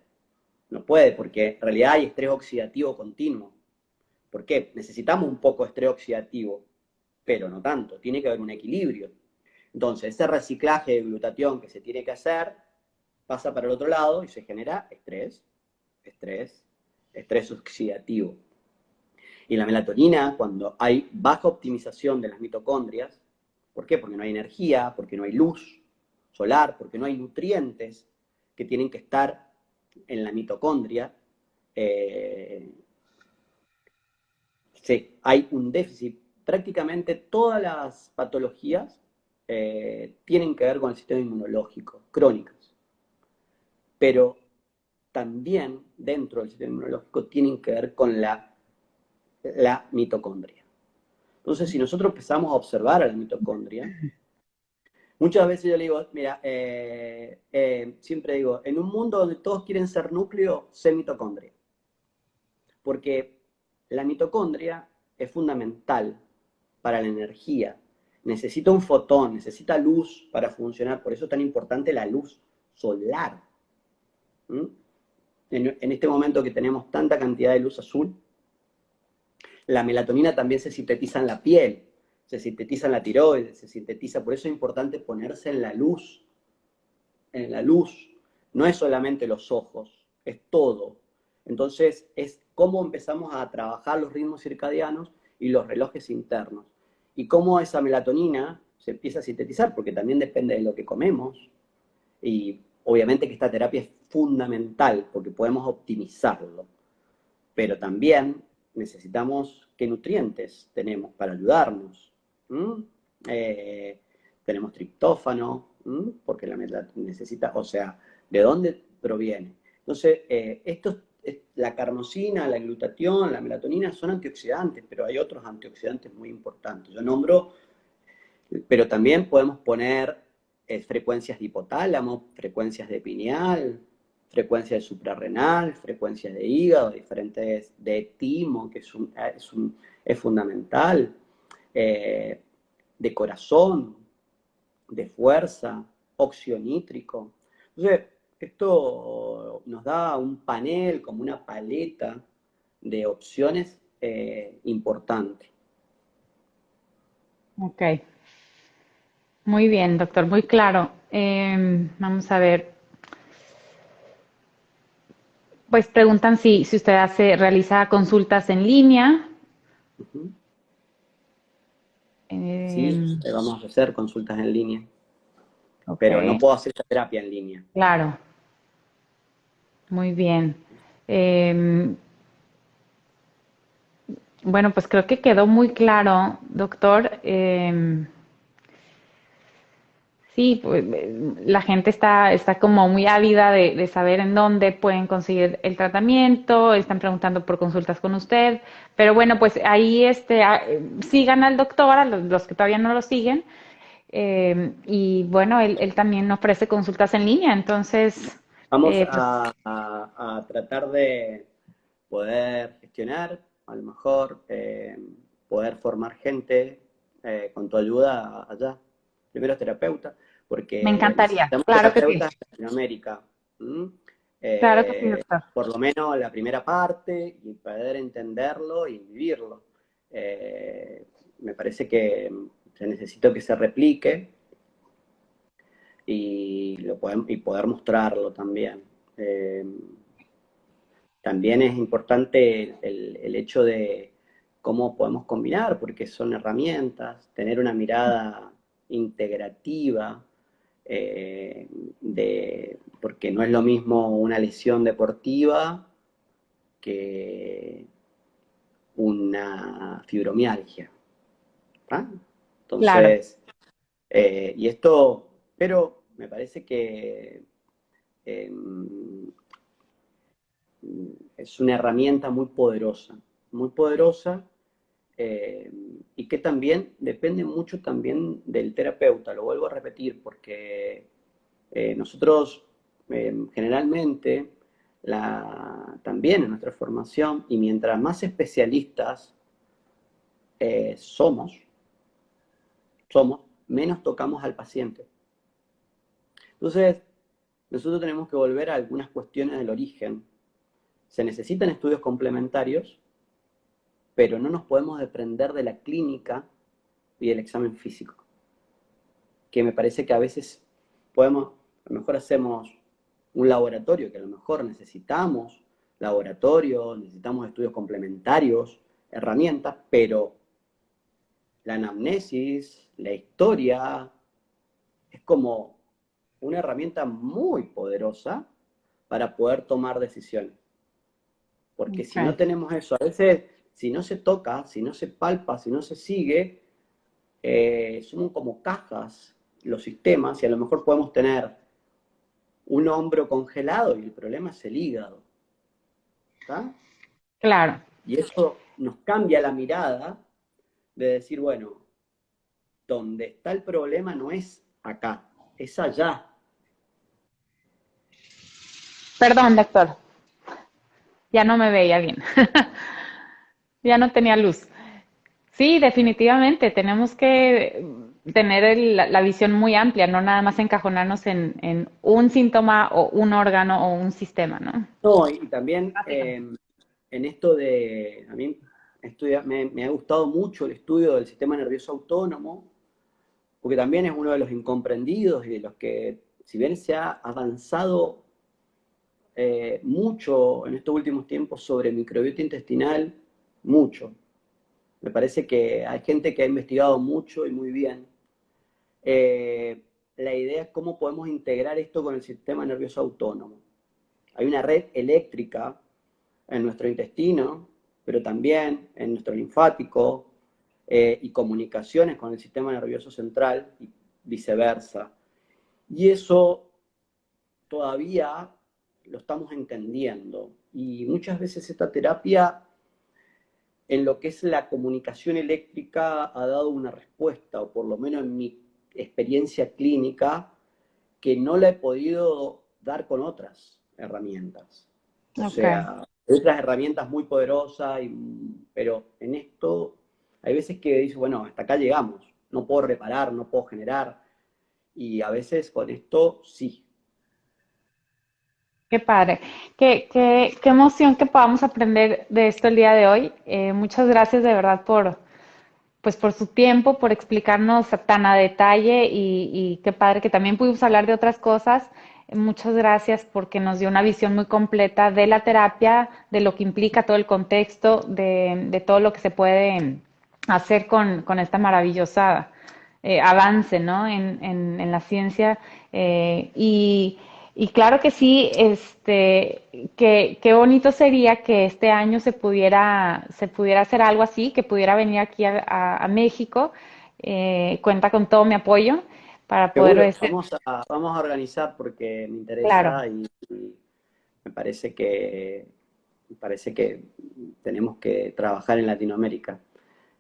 no puede, porque en realidad hay estrés oxidativo continuo. ¿Por qué? Necesitamos un poco de estrés oxidativo, pero no tanto, tiene que haber un equilibrio. Entonces, ese reciclaje de glutatión que se tiene que hacer pasa para el otro lado y se genera estrés, estrés oxidativo. Y la melatonina, cuando hay baja optimización de las mitocondrias, ¿por qué? Porque no hay energía, porque no hay luz solar, porque no hay nutrientes que tienen que estar en la mitocondria, eh, sí, hay un déficit. Prácticamente todas las patologías tienen que ver con el sistema inmunológico, crónicas, pero también dentro del sistema inmunológico tienen que ver con la mitocondria. Entonces, si nosotros empezamos a observar a la mitocondria, muchas veces yo le digo, mira, siempre digo, en un mundo donde todos quieren ser núcleo, sé mitocondria. Porque la mitocondria es fundamental para la energía. Necesita un fotón, necesita luz para funcionar, por eso es tan importante la luz solar. ¿Mm? En este momento que tenemos tanta cantidad de luz azul, la melatonina también se sintetiza en la piel, se sintetiza en la tiroides, se sintetiza, por eso es importante ponerse en la luz, en la luz. No es solamente los ojos, es todo. Entonces, es cómo empezamos a trabajar los ritmos circadianos y los relojes internos. Y cómo esa melatonina se empieza a sintetizar, porque también depende de lo que comemos. Y obviamente que esta terapia es fundamental, porque podemos optimizarlo. Pero también necesitamos qué nutrientes tenemos para ayudarnos. ¿Mm? Tenemos triptófano, porque la melatonina necesita, o sea, ¿de dónde proviene? Entonces, la carnosina, la glutatión, la melatonina son antioxidantes, pero hay otros antioxidantes muy importantes. Yo nombro, pero también podemos poner frecuencias de hipotálamo, frecuencias de pineal, frecuencias de suprarrenal, frecuencias de hígado, diferentes de timo, que es fundamental, de corazón, de fuerza, óxido nítrico. Entonces, esto nos da un panel, como una paleta de opciones importante. Ok, muy bien, doctor, muy claro. Vamos a ver, pues preguntan si usted realiza consultas en línea. Ujú. Sí, Em, vamos a hacer consultas en línea, ok, pero no puedo hacer esta terapia en línea. claro, muy bien. Em, bueno, pues creo que quedó muy claro, doctor. Sí, pues, la gente está como muy ávida de saber en dónde pueden conseguir el tratamiento, están preguntando por consultas con usted, pero bueno, pues ahí sigan al doctor, a los que todavía no lo siguen, y bueno, él también ofrece consultas en línea, entonces, Vamos pues a tratar de poder gestionar, a lo mejor poder formar gente con tu ayuda allá. Primero terapeuta, me porque encantaría, necesitamos claro que sí, terapeutas en Latinoamérica. ¿M? claro que sí, doctor. Por lo menos la primera parte y poder entenderlo y vivirlo. Me parece que se necesita que se replique y poder mostrarlo también. Eh, También es importante el hecho de cómo podemos combinar, porque son herramientas, tener una mirada integrativa, porque no es lo mismo una lesión deportiva que una fibromialgia. ¿Ah? Claro, Entonces, y esto, pero me parece que eh, es una herramienta muy poderosa eh, y que también depende mucho también del terapeuta, lo vuelvo a repetir, porque nosotros generalmente también en nuestra formación, y mientras más especialistas somos, menos tocamos al paciente. Entonces, nosotros tenemos que volver a algunas cuestiones del origen. Se necesitan estudios complementarios, pero no nos podemos desprender de la clínica y del examen físico, que me parece que a veces podemos, a lo mejor hacemos un laboratorio, que a lo mejor necesitamos laboratorio, necesitamos estudios complementarios, herramientas, pero la anamnesis, la historia, es como una herramienta muy poderosa para poder tomar decisiones. Porque si no ok, tenemos eso, a veces si no se toca, si no se palpa, si no se sigue, son como cajas los sistemas y a lo mejor podemos tener un hombro congelado y el problema es el hígado. ¿Tá? claro. Y eso nos cambia la mirada de decir, bueno, donde está el problema no es acá, es allá. Perdón, doctor, ya no me veía bien, ya no tenía luz. Sí, definitivamente, tenemos que tener la visión muy amplia, no nada más encajonarnos en un síntoma o un órgano o un sistema, ¿no? No, y también Básicamente. en esto a mí me ha gustado mucho el estudio del sistema nervioso autónomo, porque también es uno de los incomprendidos y de los que, si bien se ha avanzado mucho en estos últimos tiempos sobre microbiota intestinal, mucho. Me parece que hay gente que ha investigado mucho y muy bien. La idea es cómo podemos integrar esto con el sistema nervioso autónomo. Hay una red eléctrica en nuestro intestino, pero también en nuestro linfático y comunicaciones con el sistema nervioso central y viceversa. Y eso todavía lo estamos entendiendo. Y muchas veces esta terapia, en lo que es la comunicación eléctrica, ha dado una respuesta, o por lo menos en mi experiencia clínica, que no la he podido dar con otras herramientas. O Ok. sea, otras herramientas muy poderosas, pero en esto hay veces que dices, bueno, hasta acá llegamos, no puedo reparar, no puedo generar, y a veces con esto sí. Qué padre. Qué emoción que podamos aprender de esto el día de hoy. Muchas gracias de verdad pues por su tiempo, por explicarnos tan a detalle y qué padre que también pudimos hablar de otras cosas. Muchas gracias porque nos dio una visión muy completa de la terapia, de lo que implica todo el contexto, de todo lo que se puede hacer con esta maravillosa avance, ¿no? En la ciencia. Y claro que sí, qué bonito sería que este año se pudiera hacer algo así, que pudiera venir aquí a México. Cuenta con todo mi apoyo para poder Seguro, ser, vamos a organizar porque me claro, interesa y me me parece que tenemos que trabajar en Latinoamérica.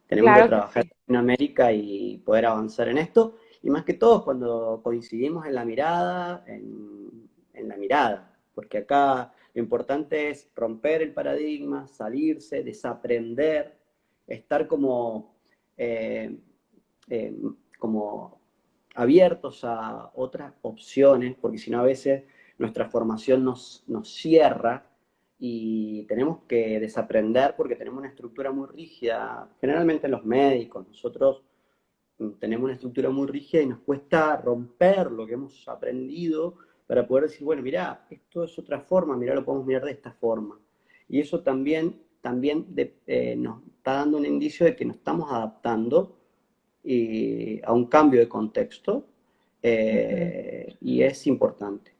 Tenemos que claro que trabajar sí. en Latinoamérica y poder avanzar en esto. Y más que todo cuando coincidimos en la mirada, en la mirada. Porque acá lo importante es romper el paradigma, salirse, desaprender, estar eh, eh, como abiertos a otras opciones, porque si no a veces nuestra formación nos cierra y tenemos que desaprender porque tenemos una estructura muy rígida, generalmente los médicos, nosotros tenemos una estructura muy rígida y nos cuesta romper lo que hemos aprendido para poder decir, bueno, mira, esto es otra forma, mira, lo podemos mirar de esta forma. Y eso también nos está dando un indicio de que nos estamos adaptando a un cambio de contexto Ujú. y es importante.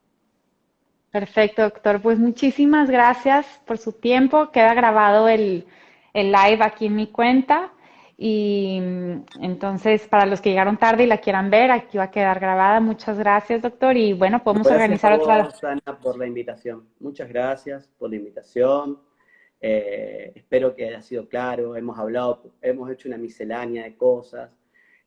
Perfecto, doctor. Pues muchísimas gracias por su tiempo. Queda grabado el live aquí en mi cuenta. Y entonces, para los que llegaron tarde y la quieran ver, aquí va a quedar grabada. Muchas gracias, doctor. Y bueno, No, podemos gracias a organizar otra. vos, Ana, por la invitación. Muchas gracias por la invitación. Espero que haya sido claro. Hemos hablado, hemos hecho una miscelánea de cosas.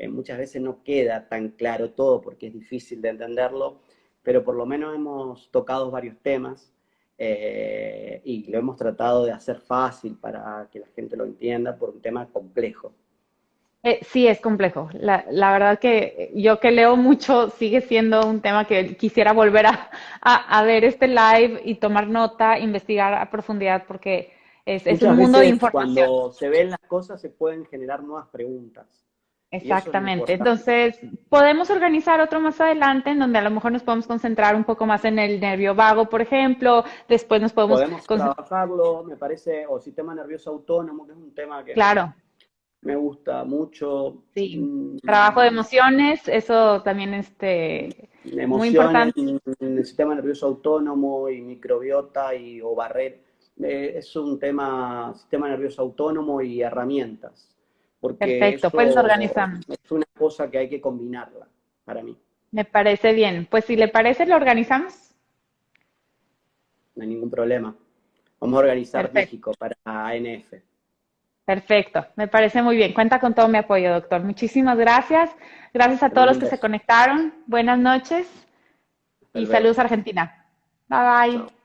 Muchas veces no queda tan claro todo porque es difícil de entenderlo, pero por lo menos hemos tocado varios temas y lo hemos tratado de hacer fácil para que la gente lo entienda por un tema complejo. Sí, es complejo. La verdad que yo que leo mucho sigue siendo un tema que quisiera volver a ver este live y tomar nota, investigar a profundidad porque es un Muchas mundo de veces información. cuando se ven las cosas se pueden generar nuevas preguntas y eso es lo Exactamente. importante. Entonces, podemos organizar otro más adelante en donde a lo mejor nos podemos concentrar un poco más en el nervio vago, por ejemplo. Después nos podemos Podemos concentrar, trabajarlo, me parece, o sistema nervioso autónomo, que es un tema que claro, me gusta mucho. sí. Trabajo de emociones, eso también muy Emociones, importante. el sistema nervioso autónomo y microbiota o barrer. Es un tema, sistema nervioso autónomo y herramientas, porque Perfecto, pues lo eso organizamos. es una cosa que hay que combinarla para mí. Me parece bien. Pues si le parece, lo organizamos. No hay ningún problema. Vamos a organizar Perfecto, México para ANF. perfecto. Me parece muy bien. Cuenta con todo mi apoyo, doctor. Muchísimas gracias. Gracias a Te todos mando los un que se beso. conectaron. Buenas noches Hasta y luego. saludos a Argentina. Bye bye. Chao.